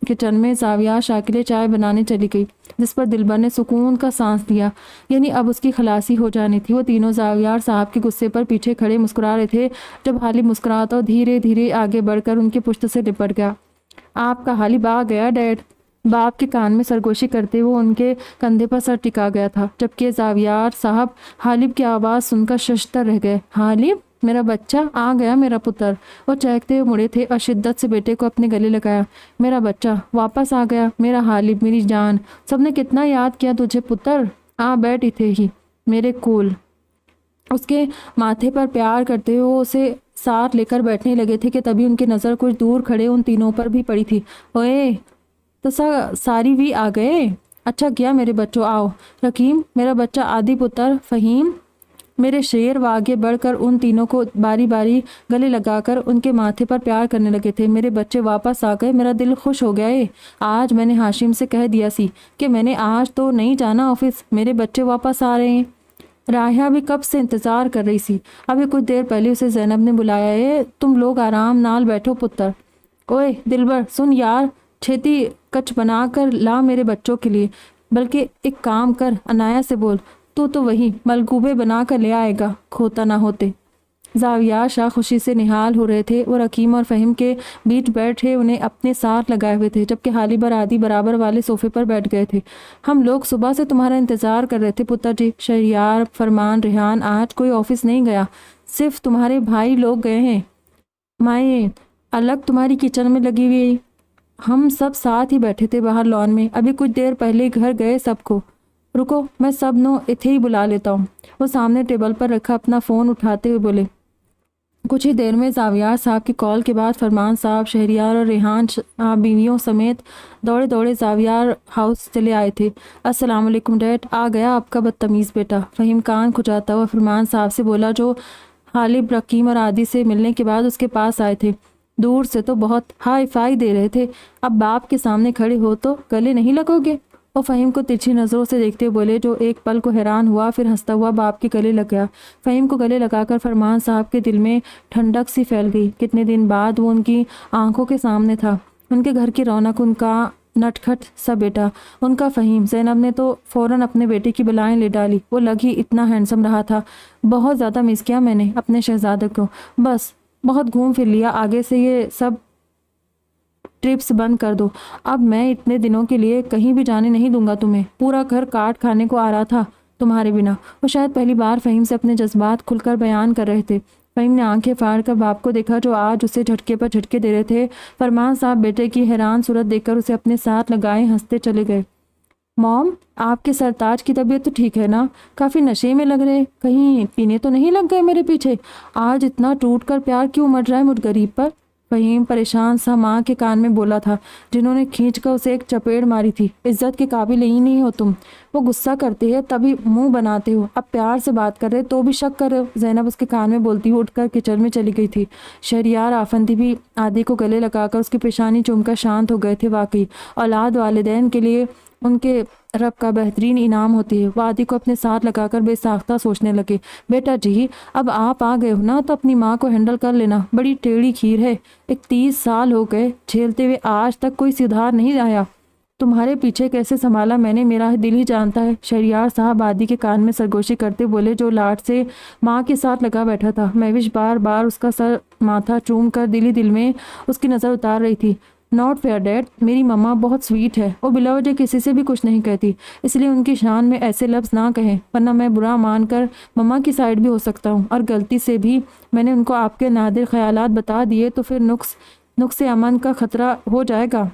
किचन में जाविया शाह के लिए चाय बनाने चली गई, जिस पर दिलबर ने सुकून का सांस लिया, यानी अब उसकी खलासी हो जानी थी। वो तीनों जावियार साहब के गुस्से पर पीछे खड़े मुस्कुरा रहे थे जब हालिब मुस्कुराता और धीरे धीरे आगे बढ़कर उनकी पुश्त से लिपट गया। आपका हालिब आ गया डैड, बाप के कान में सरगोशी करते हुए उनके कंधे पर सर टिका गया था, जबकि जावियार साहब हालिब की आवाज़ सुनकर शशतर रह गए। हालिब मेरा बच्चा आ गया, मेरा पुत्र। वो चहकते हुए मुड़े थे और शिद्दत से बेटे को अपने गले लगाया। मेरा बच्चा वापस आ गया, मेरा हालिब, मेरी जान। सबने कितना याद किया तुझे पुत्र, आ बैठ इथे ही मेरे कोल। उसके माथे पर प्यार करते हुए वो उसे साथ लेकर बैठने लगे थे कि तभी उनकी नज़र कुछ दूर खड़े उन तीनों पर भी पड़ी थी। ओए तो सारी भी आ गए, अच्छा किया मेरे बच्चों, आओ। रकीम मेरा बच्चा, आदि पुत्र फहीम मेरे शेर। वो आगे बढ़कर उन तीनों को बारी बारी गले लगाकर उनके माथे पर प्यार करने लगे थे। मेरे बच्चे वापस आ गए, मेरा दिल खुश हो गया है। आज मैंने हाशिम से कह दिया सी कि मैंने आज तो नहीं जाना ऑफिस, मेरे बच्चे वापस आ रहे हैं। राहिया भी कब से इंतज़ार कर रही सी, अभी कुछ देर पहले उसे जैनब ने बुलाया है। तुम लोग आराम नाल बैठो पुत्र। ओए दिलबर सुन यार, छेती कच बना कर ला मेरे बच्चों के लिए, बल्कि एक काम कर, अनाया से बोल, तू तो वही मलगूबे बना कर ले आएगा, खोता ना होते। जाविया शाह खुशी से निहाल हो रहे थे। वो रकीम और फहीम के बीच बैठे उन्हें अपने साथ लगाए हुए थे, जबकि हालिब और आदि बराबर वाले सोफे पर बैठ गए थे। हम लोग सुबह से तुम्हारा इंतज़ार कर रहे थे पुत्र जी। शहरियार, फरमान, रेहान, आज कोई ऑफिस नहीं गया, सिर्फ तुम्हारे भाई लोग गए हैं। माए अलग तुम्हारी किचन में लगी हुई, हम सब साथ ही बैठे थे बाहर लॉन में, अभी कुछ देर पहले घर गए सबको। रुको मैं सब नो इथे ही बुला लेता हूँ। वो सामने टेबल पर रखा अपना फ़ोन उठाते हुए बोले। कुछ ही देर में जावियार साहब की कॉल के बाद फरमान साहब, शहरियार और रेहान बीवियों समेत दौड़े दौड़े जावियार हाउस चले आए थे। अस्सलाम वालेकुम डैड, आ गया आपका बदतमीज़ बेटा। फहीम कान खुजाता हुआ फरमान साहब से बोला, जो हालिब, रकीम और आदि से मिलने के बाद उसके पास आए थे। दूर से तो बहुत हाई फाई दे रहे थे, अब बाप के सामने खड़े हो तो गले नहीं लगोगे? वो फ़हीम को तिरछी नज़रों से देखते हुए बोले, जो एक पल को हैरान हुआ, फिर हंसता हुआ बाप के गले लग गया। फ़हीम को गले लगाकर फरमान साहब के दिल में ठंडक सी फैल गई। कितने दिन बाद वो उनकी आंखों के सामने था, उनके घर की रौनक, उनका नटखट सा बेटा, उनका फ़हीम। ज़ैनब ने तो फ़ौरन अपने बेटे की बलाएं ले डाली। वो लग ही इतना हैंडसम रहा था। बहुत ज़्यादा मिस किया मैंने अपने शहजादे को, बस बहुत घूम फिर लिया। आगे से ये सब ट्रिप्स बंद कर दो। अब मैं इतने दिनों के लिए कहीं भी जाने नहीं दूंगा तुम्हें। पूरा घर काट खाने को आ रहा था तुम्हारे बिना। वो शायद पहली बार फ़हीम से अपने जज्बात खुलकर बयान कर रहे थे। फ़हीम ने आंखें फाड़ कर बाप को देखा, जो आज उसे झटके पर झटके दे रहे थे। फरमान साहब बेटे की हैरान सूरत देखकर उसे अपने साथ लगाए हंसते चले गए। मॉम, आपके सरताज की तबीयत तो ठीक है ना? काफ़ी नशे में लग रहे, कहीं पीने तो नहीं लग गए मेरे पीछे? आज इतना टूट कर प्यार क्यों मर रहा है मुझ गरीब पर? फ़हीम परेशान सा माँ के कान में बोला था, जिन्होंने खींचकर उसे एक चपेड़ मारी थी। इज्जत के काबिल ही नहीं हो तुम। वो गुस्सा करते हैं तभी मुंह बनाते हो, अब प्यार से बात कर रहे तो भी शक कर रहे हो। ज़ैनब उसके कान में बोलती हुई उठकर किचन में चली गई थी। शहरियार आफंदी भी आदि को गले लगाकर उसकी पेशानी चूमकर शांत हो गए थे। वाकई औलाद वालिदैन के लिए उनके रब का बेहतरीन इनाम होती है। वो आदि को अपने साथ लगाकर बेसाख्ता सोचने लगे, बेटा जी अब आप आ गए हो ना, तो अपनी माँ को हैंडल कर लेना। बड़ी टेढ़ी खीर है, 31 साल हो गए झेलते हुए, आज तक कोई सुधार नहीं आया। तुम्हारे पीछे कैसे संभाला मैंने, मेरा दिल ही जानता है। शहरियार साहब आदि के कान में सरगोशी करते बोले, जो लाड से माँ के साथ लगा बैठा था। महविश बार बार उसका सर माथा चूम कर दिल ही दिल में उसकी नज़र उतार रही थी। नॉट फेयर डैड, मेरी मम्मा बहुत स्वीट है, वो बिला वजह किसी से भी कुछ नहीं कहती, इसलिए उनकी शान में ऐसे लफ्ज़ ना कहें, वरना मैं बुरा मानकर मम्मा की साइड भी हो सकता हूँ, और गलती से भी मैंने उनको आपके नादिर ख्यालात बता दिए तो फिर नुक्स अमन का खतरा हो जाएगा।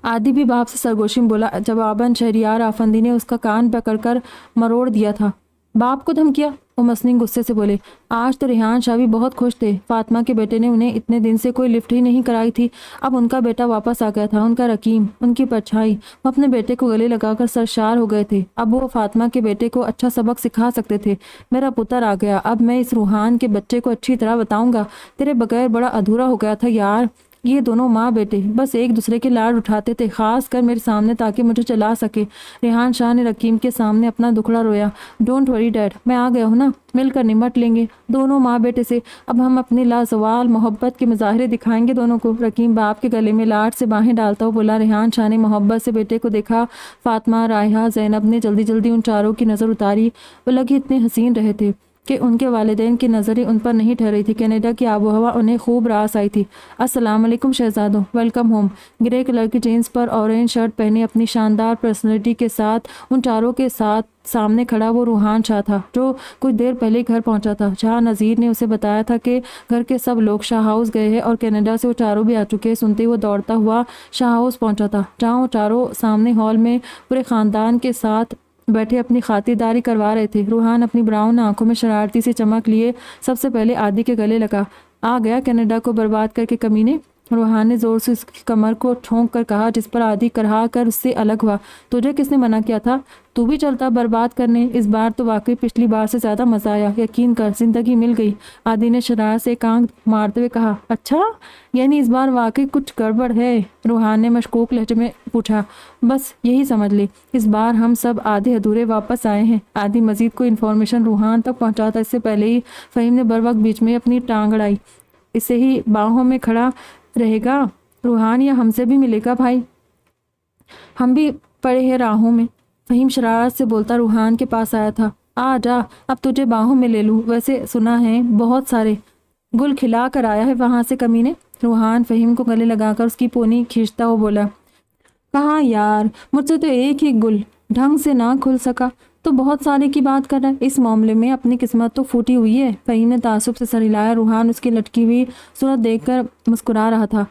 आदि भी बाप से सरगोशी में बोला। जवाबन शहरियार आफंदी ने उसका कान पकड़कर मरोड़ दिया था। बाप को धमकिया? वो मसनीन गुस्से से बोले। आज तो रेहान शाह भी बहुत खुश थे। फातिमा के बेटे ने उन्हें इतने दिन से कोई लिफ्ट ही नहीं कराई थी। अब उनका बेटा वापस आ गया था, उनका रकीम, उनकी परछाई। वो अपने बेटे को गले लगाकर सरशार हो गए थे। अब वो फातिमा के बेटे को अच्छा सबक सिखा सकते थे। मेरा पुत्र आ गया, अब मैं इस रूहान के बच्चे को अच्छी तरह बताऊंगा। तेरे बगैर बड़ा अधूरा हो गया था यार। ये दोनों माँ बेटे बस एक दूसरे के लाड उठाते थे, खास कर मेरे सामने, ताकि मुझे चला सके। रेहान शाह ने रकीम के सामने अपना दुखड़ा रोया। डोंट वरी डैड, मैं आ गया हूँ ना, मिलकर निमट लेंगे दोनों माँ बेटे से। अब हम अपनी लाजवाल मोहब्बत के मुजाहरे दिखाएंगे दोनों को। रकीम बाप के गले में लाड से बाहें डालता हुआ बोला। रेहान शाह ने मोहब्बत से बेटे को देखा। फातिमा, रायहा, ज़ैनब ने जल्दी जल्दी उन चारों की नज़र उतारी। वो लगे इतने हसीन रहे थे कि उनके वालिदैन की नज़रें उन पर नहीं ठहरी थी। कनाडा की आबोहवा उन्हें खूब रास आई थी। अस्सलाम वालेकुम शहजादों, वेलकम होम। ग्रे कलर की जीन्स पर ऑरेंज शर्ट पहने अपनी शानदार पर्सनैलिटी के साथ उन चारों के साथ सामने खड़ा वो रूहान शाह था, जो कुछ देर पहले घर पहुंचा था। जहां नज़ीर ने उसे बताया था कि घर के सब लोग शाह हाउस गए हैं और कनाडा से वो चारों भी आ चुके हैं। सुनते ही वो दौड़ता हुआ शाह हाउस पहुंचा था, जहाँ वो चारों सामने हॉल में पूरे ख़ानदान के साथ बैठे अपनी खातिरदारी करवा रहे थे। रूहान अपनी ब्राउन आंखों में शरारती सी चमक लिए सबसे पहले आदि के गले लगा। आ गया कनाडा को बर्बाद करके कमीने। रूहान ने जोर से उसकी कमर को ठोंक कर कहा, जिस पर आदि करहा कर उससे अलग हुआ। तुझे किसने मना किया था? तू भी चलता बर्बाद करने। इस बार तो वाकई पिछली बार से ज़्यादा मज़ा आया, यकीन कर, जिंदगी मिल गई। आदि ने शरारत से एक आंख मारते हुए कहा। अच्छा, यानी इस बार वाकई कुछ गड़बड़ है? रूहान ने मशकूक लहजे में पूछा। बस यही समझ ले, इस बार हम सब आधे अधूरे वापस आए हैं। आदि मजीद कोई इन्फॉर्मेशन रूहान तक पहुँचाता इससे पहले ही फ़हीम ने बर वक्त बीच में अपनी टांग अड़ाई। इसे ही बाहों में खड़ा रहेगा रूहान, या हमसे भी मिलेगा भाई? हम भी पड़े हैं राहों में। फ़हीम शरारत से बोलता रूहान के पास आया था। आ जा, अब तुझे बाहों में ले लूँ। वैसे सुना है बहुत सारे गुल खिला कर आया है वहाँ से कमीने। रूहान फ़हीम को गले लगाकर उसकी पोनी खींचता हुआ बोला। कहाँ यार, मुझसे तो एक ही गुल ढंग से ना खुल सका, तो बहुत सारे की बात कर रहा है। इस मामले में अपनी किस्मत तो फूटी हुई है। फ़हीम ने तासुब से सर हिलाया। रूहान उसकी लटकी हुई सूरत देखकर मुस्कुरा रहा था।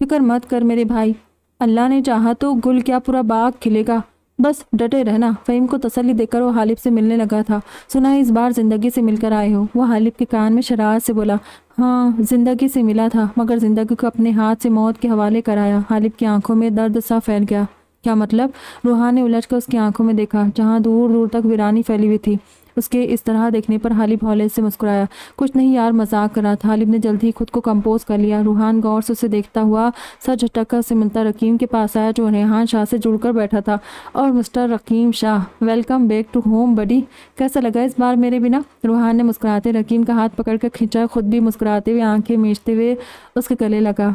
फिक्र मत कर मेरे भाई, अल्लाह ने चाहा तो गुल क्या पूरा बाग खिलेगा, बस डटे रहना। फ़हीम को तसल्ली देकर वो हालिब से मिलने लगा था। सुना है इस बार ज़िंदगी से मिलकर आए हो? वो हालिब के कान में शरारत से बोला। हाँ, ज़िंदगी से मिला था, मगर ज़िंदगी को अपने हाथ से मौत के हवाले कराया। हालिब की आंखों में दर्द सा फैल गया। क्या मतलब? रूहान ने उलझकर उसकी आंखों में देखा, जहां दूर दूर तक वीरानी फैली हुई थी। उसके इस तरह देखने पर हालिब हौले से मुस्कुराया। कुछ नहीं यार, मजाक कर रहा था। हालिब ने जल्दी ही खुद को कंपोज कर लिया। रूहान गौर से उसे देखता हुआ सर झटक से मिलता रकीम के पास आया जो रेहान शाह से जुड़कर बैठा था। और mister Rakim Shah, welcome back to home buddy. कैसा लगा इस बार मेरे बिना? रूहान ने मुस्कुराते रकीम का हाथ पकड़कर खींचा। खुद भी मुस्कुराते हुए आंखें मीचते हुए उसके गले लगा।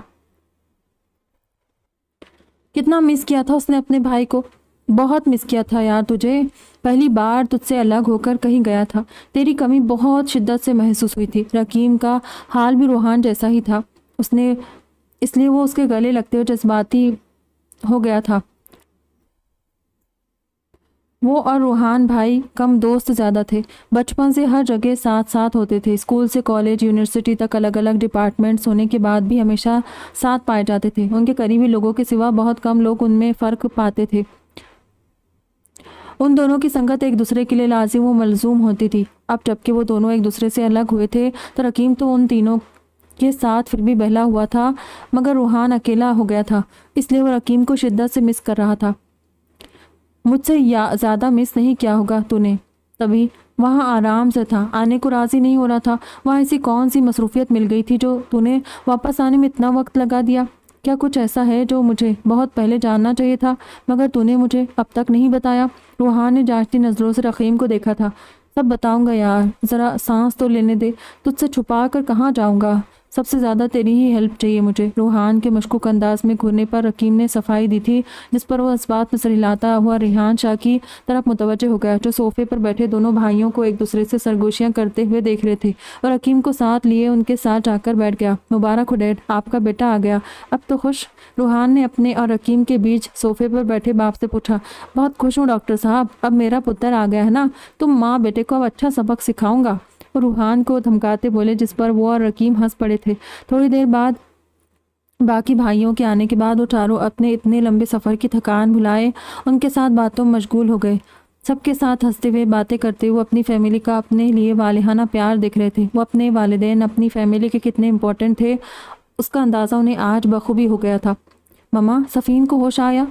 कितना मिस किया था उसने अपने भाई को। बहुत मिस किया था यार तुझे। पहली बार तुझसे अलग होकर कहीं गया था। तेरी कमी बहुत शिद्दत से महसूस हुई थी। रकीम का हाल भी रूहान जैसा ही था। उसने इसलिए वो उसके गले लगते हुए जज्बाती हो गया था। वो और रूहान भाई कम दोस्त ज़्यादा थे। बचपन से हर जगह साथ साथ होते थे। स्कूल से कॉलेज यूनिवर्सिटी तक अलग अलग डिपार्टमेंट्स होने के बाद भी हमेशा साथ पाए जाते थे। उनके करीबी लोगों के सिवा बहुत कम लोग उनमें फ़र्क पाते थे। उन दोनों की संगत एक दूसरे के लिए लाजिम व मलजूम होती थी। अब जबकि वो दोनों एक दूसरे से अलग हुए थे तो रकीम तो उन तीनों के साथ फिर भी बहला हुआ था, मगर रूहान अकेला हो गया था। इसलिए वो रकीम को शिद्दत से मिस कर रहा था। मुझसे ज़्यादा मिस नहीं किया होगा तूने। तभी वहाँ आराम से था, आने को राज़ी नहीं हो रहा था। वहाँ ऐसी कौन सी मसरूफियत मिल गई थी जो तूने वापस आने में इतना वक्त लगा दिया? क्या कुछ ऐसा है जो मुझे बहुत पहले जानना चाहिए था मगर तूने मुझे अब तक नहीं बताया? रूहान ने जांचती नज़रों से रकीम को देखा था। सब बताऊंगा यार, ज़रा सांस तो लेने दे। तुझसे छुपा कर कहाँ जाऊंगा? सबसे ज़्यादा तेरी ही हेल्प चाहिए मुझे। रूहान के मशकूक अंदाज में घूरने पर रकीम ने सफाई दी थी, जिस पर वह इस बात में सरहिलाता हुआ रेहान शाह की तरफ मुतवज्जह हो गया, जो सोफे पर बैठे दोनों भाइयों को एक दूसरे से सरगोशियां करते हुए देख रहे थे, और रकीम को साथ लिए उनके साथ जाकर बैठ गया। मुबारक हो डैड, आपका बेटा आ गया, अब तो खुश? रूहान ने अपने और रकीम के बीच सोफे पर बैठे बाप से पूछा। बहुत खुश हूँ डॉक्टर साहब, अब मेरा पुत्र आ गया है ना, तुम माँ बेटे को अब अच्छा सबक सिखाऊंगा। रूहान को धमकाते बोले, जिस पर वो और रकीम हंस पड़े थे। थोड़ी देर बाद बाकी भाइयों के आने के बाद वो चारों अपने इतने लंबे सफ़र की थकान भुलाए उनके साथ बातों में मशगूल हो गए। सबके साथ हंसते हुए बातें करते हुए अपनी फैमिली का अपने लिए वालिहाना प्यार दिख रहे थे। वो अपने वालिदैन अपनी फैमिली के कितने इम्पोर्टेंट थे उसका अंदाज़ा उन्हें आज बखूबी हो गया था। ममा, सफ़ीन को होश आया?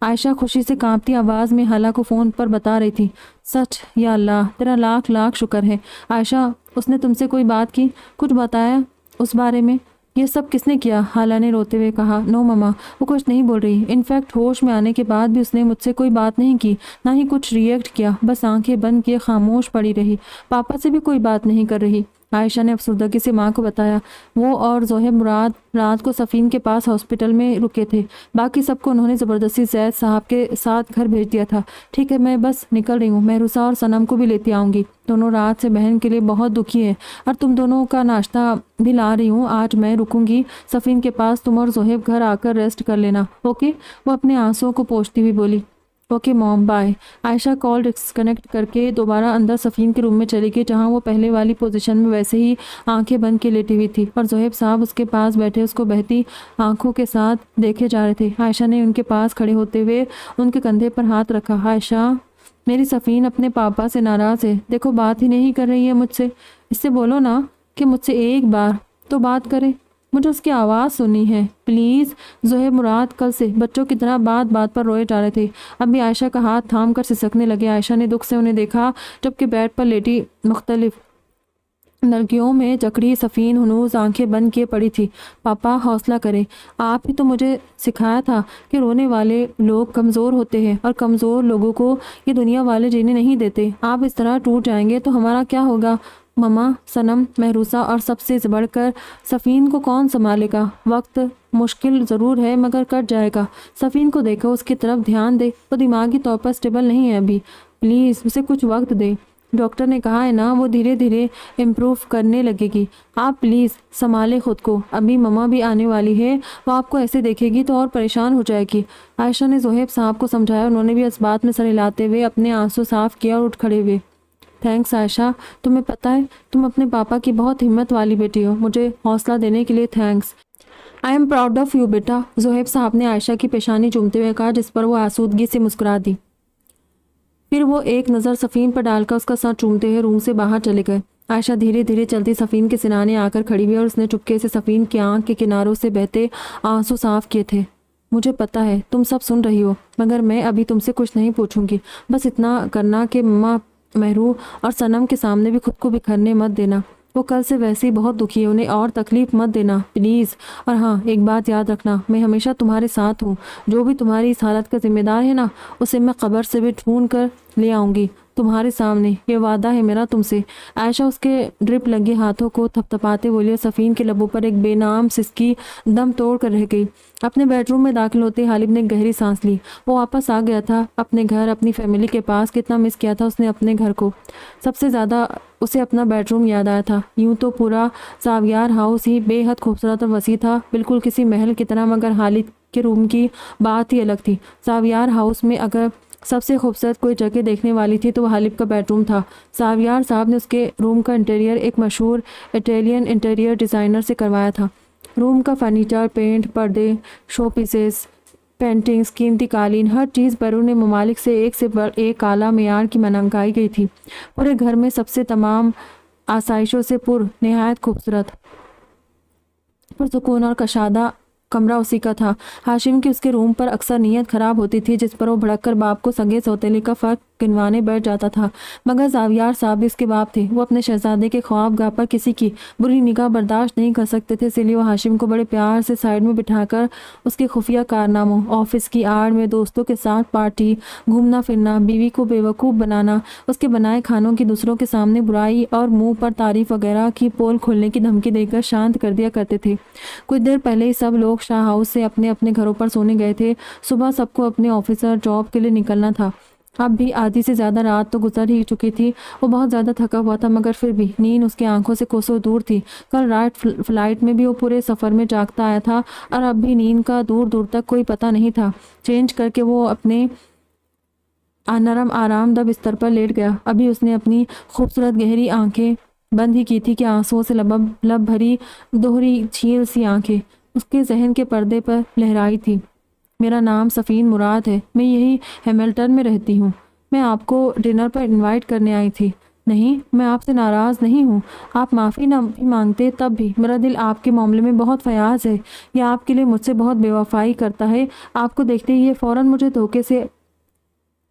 आयशा खुशी से कांपती आवाज़ में हाला को फ़ोन पर बता रही थी। सच, या अल्लाह, तेरा लाख लाख शुक्र है। आयशा, उसने तुमसे कोई बात की, कुछ बताया उस बारे में? ये सब किसने किया? हाला ने रोते हुए कहा। नो ममा, वो कुछ नहीं बोल रही। इनफैक्ट होश में आने के बाद भी उसने मुझसे कोई बात नहीं की, ना ही कुछ रिएक्ट किया, बस आंखें बंद किए खामोश पड़ी रही। पापा से भी कोई बात नहीं कर रही। आयशा ने अफसरदगी से माँ को बताया। वो और जोहेब मुराद रात को सफ़ीन के पास हॉस्पिटल में रुके थे। बाकी सबको उन्होंने ज़बरदस्ती जैद साहब के साथ घर भेज दिया था। ठीक है, मैं बस निकल रही हूँ। महरूसा और सनम को भी लेती आऊँगी। दोनों रात से बहन के लिए बहुत दुखी है, और तुम दोनों का नाश्ता भी ला रही हूँ। आज मैं रुकूंगी सफ़ीन के पास, तुम और जोहेब घर आकर रेस्ट कर लेना, ओके? वो अपने आंसुओं को पोंछती हुई बोली। Okay mom, bye. Ayesha call disconnect करके दोबारा अंदर सफ़ीन के रूम में चली गई, जहाँ वो पहले वाली पोजीशन में वैसे ही आंखें बंद के लेटी हुई थी, और जोहेब साहब उसके पास बैठे उसको बहती आंखों के साथ देखे जा रहे थे। आयशा ने उनके पास खड़े होते हुए उनके कंधे पर हाथ रखा। आयशा, मेरी सफ़ीन अपने पापा से नाराज़ है। देखो, बात ही नहीं कर रही है मुझसे। इससे बोलो ना कि मुझसे एक बार तो बात करे। मुझे उसकी आवाज़ सुननी है, प्लीज़। जोहेब मुराद कल से बच्चों की तरह बात बात पर रोए जा रहे थे। अभी आयशा का हाथ थाम कर सिसकने लगे। आयशा ने दुख से उन्हें देखा, जबकि बेड पर लेटी मुख्तलिफ नलकियों में जकड़ी सफ़ीन हुनूस आंखें बंद किए पड़ी थी। पापा, हौसला करें। आप ही तो मुझे सिखाया था कि रोने वाले लोग कमज़ोर होते हैं, और कमज़ोर लोगों को ये दुनिया वाले जीने नहीं देते। आप इस तरह टूट जाएंगे तो हमारा क्या होगा? ममा, सनम, महरूसा और सबसे बढ़कर सफ़ीन को कौन संभालेगा? वक्त मुश्किल ज़रूर है, मगर कट जाएगा। सफ़ीन को देखो, उसकी तरफ ध्यान दे। वो दिमागी तौर पर स्टेबल नहीं है अभी। प्लीज़ उसे कुछ वक्त दे। डॉक्टर ने कहा है ना, वो धीरे धीरे इम्प्रूव करने लगेगी। आप प्लीज़ संभालें खुद को। अभी ममा भी आने वाली है, वो आपको ऐसे देखेगी तो और परेशान हो जाएगी। आयशा ने जोहेब साहब को समझाया। उन्होंने भी इस बात में सर हिलाते हुए अपने आंसू साफ किया और उठ खड़े हुए। थैंक्स आयशा, तुम्हें पता है तुम अपने पापा की बहुत हिम्मत वाली बेटी हो। मुझे हौसला देने के लिए thanks. I am proud of you बेटा, जोहेब साहब ने आयशा की पेशानी चूमते हुए कहा, जिस पर वो आसूदगी से मुस्कुरा दी। फिर वो एक नज़र सफ़ीन पर डालकर उसका सर चूमते हुए रूम से बाहर चले गए। आयशा धीरे धीरे चलती सफ़ीन के सिनाने आकर खड़ी हुई, और उसने चुपके से सफ़ीन की आंख के किनारों से बहते आंसू साफ किए थे। मुझे पता है तुम सब सुन रही हो, मगर मैं अभी तुमसे कुछ नहीं पूछूंगी। बस इतना करना कि मम्मा महरू और सनम के सामने भी खुद को बिखरने मत देना। वो कल से वैसे ही बहुत दुखी है, उन्हें और तकलीफ मत देना प्लीज़। और हाँ, एक बात याद रखना, मैं हमेशा तुम्हारे साथ हूँ। जो भी तुम्हारी इस हालत का जिम्मेदार है ना, उसे मैं कब्र से भी ढूंढ कर ले आऊँगी तुम्हारे सामने, ये वादा है मेरा तुमसे। आयशा उसके ड्रिप लगे हाथों को थपथपाते बोली और सफ़ीन के लबों पर एक बेनाम सिसकी दम तोड़ कर रह गई। अपने बेडरूम में दाखिल होते हालिब ने गहरी सांस ली। वो वापस आ गया था अपने घर, अपनी फैमिली के पास। कितना मिस किया था उसने अपने घर को। सबसे ज़्यादा उसे अपना बेडरूम याद आया था। यूं तो पूरा सावियार हाउस ही बेहद खूबसूरत और वसी था, बिल्कुल किसी महल की तरह, मगर हालिब के रूम की बात ही अलग थी। सावियार हाउस में अगर सबसे खूबसूरत कोई जगह देखने वाली थी तो वह हालिब का बेडरूम था। सावियार साहब ने उसके रूम का इंटीरियर एक मशहूर इटालियन इंटीरियर डिज़ाइनर से करवाया था। रूम का फर्नीचर, पेंट, पर्दे, शो पीसेस, पेंटिंग्स, कीमती कालीन, हर चीज़ बैरून ममालिक से एक आला मेयार की मंगाई गई थी। पूरे घर में सबसे तमाम आसाइशों से नहायत खूबसूरत, पुरसुकून और कशादा कमरा उसी का था। हाशिम की उसके रूम पर अक्सर नीयत खराब होती थी, जिस पर वो भड़क कर बाप को सगे सौतेले का फ़र्क गिनवाने बैठ जाता था। मगर जावियार साहब भी उसके बाप थे। वो अपने शहजादे के ख्वाबगाह पर किसी की बुरी निगाह बर्दाश्त नहीं कर सकते थे, इसलिए वो हाशिम को बड़े प्यार से साइड में बिठाकर उसके खुफिया कारनामों, ऑफिस की आड़ में दोस्तों के साथ पार्टी, घूमना फिरना, बीवी को बेवकूफ़ बनाना, उसके बनाए खानों की दूसरों के सामने बुराई और मुंह पर तारीफ वगैरह की पोल खोलने की धमकी देकर शांत कर दिया करते थे। कुछ देर पहले ही सब लोग शाह हाउस से अपने अपने घरों पर सोने गए थे। सुबह सबको अपने ऑफिसर जॉब के लिए निकलना था। अब भी आधी से ज़्यादा रात तो गुजर ही चुकी थी। वो बहुत ज़्यादा थका हुआ था, मगर फिर भी नींद उसकी आंखों से कोसों दूर थी। कल रात फ्लाइट में भी वो पूरे सफ़र में जागता आया था और अब भी नींद का दूर दूर तक कोई पता नहीं था। चेंज करके वो अपने नरम आरामदा बिस्तर पर लेट गया। अभी उसने अपनी खूबसूरत गहरी आंखें बंद ही की थी कि आंसुओं से लब भरी दोहरी झील सी आंखें उसके जहन के पर्दे पर लहराई थी। मेरा नाम सफ़ीन मुराद है, मैं यही हैमिल्टन में रहती हूँ। मैं आपको डिनर पर इनवाइट करने आई थी। नहीं, मैं आपसे नाराज़ नहीं हूँ। आप माफ़ी ना भी मांगते तब भी मेरा दिल आपके मामले में बहुत फयाज है। यह आपके लिए मुझसे बहुत बेवफाई करता है। आपको देखते ही ये फ़ौरन मुझे धोखे से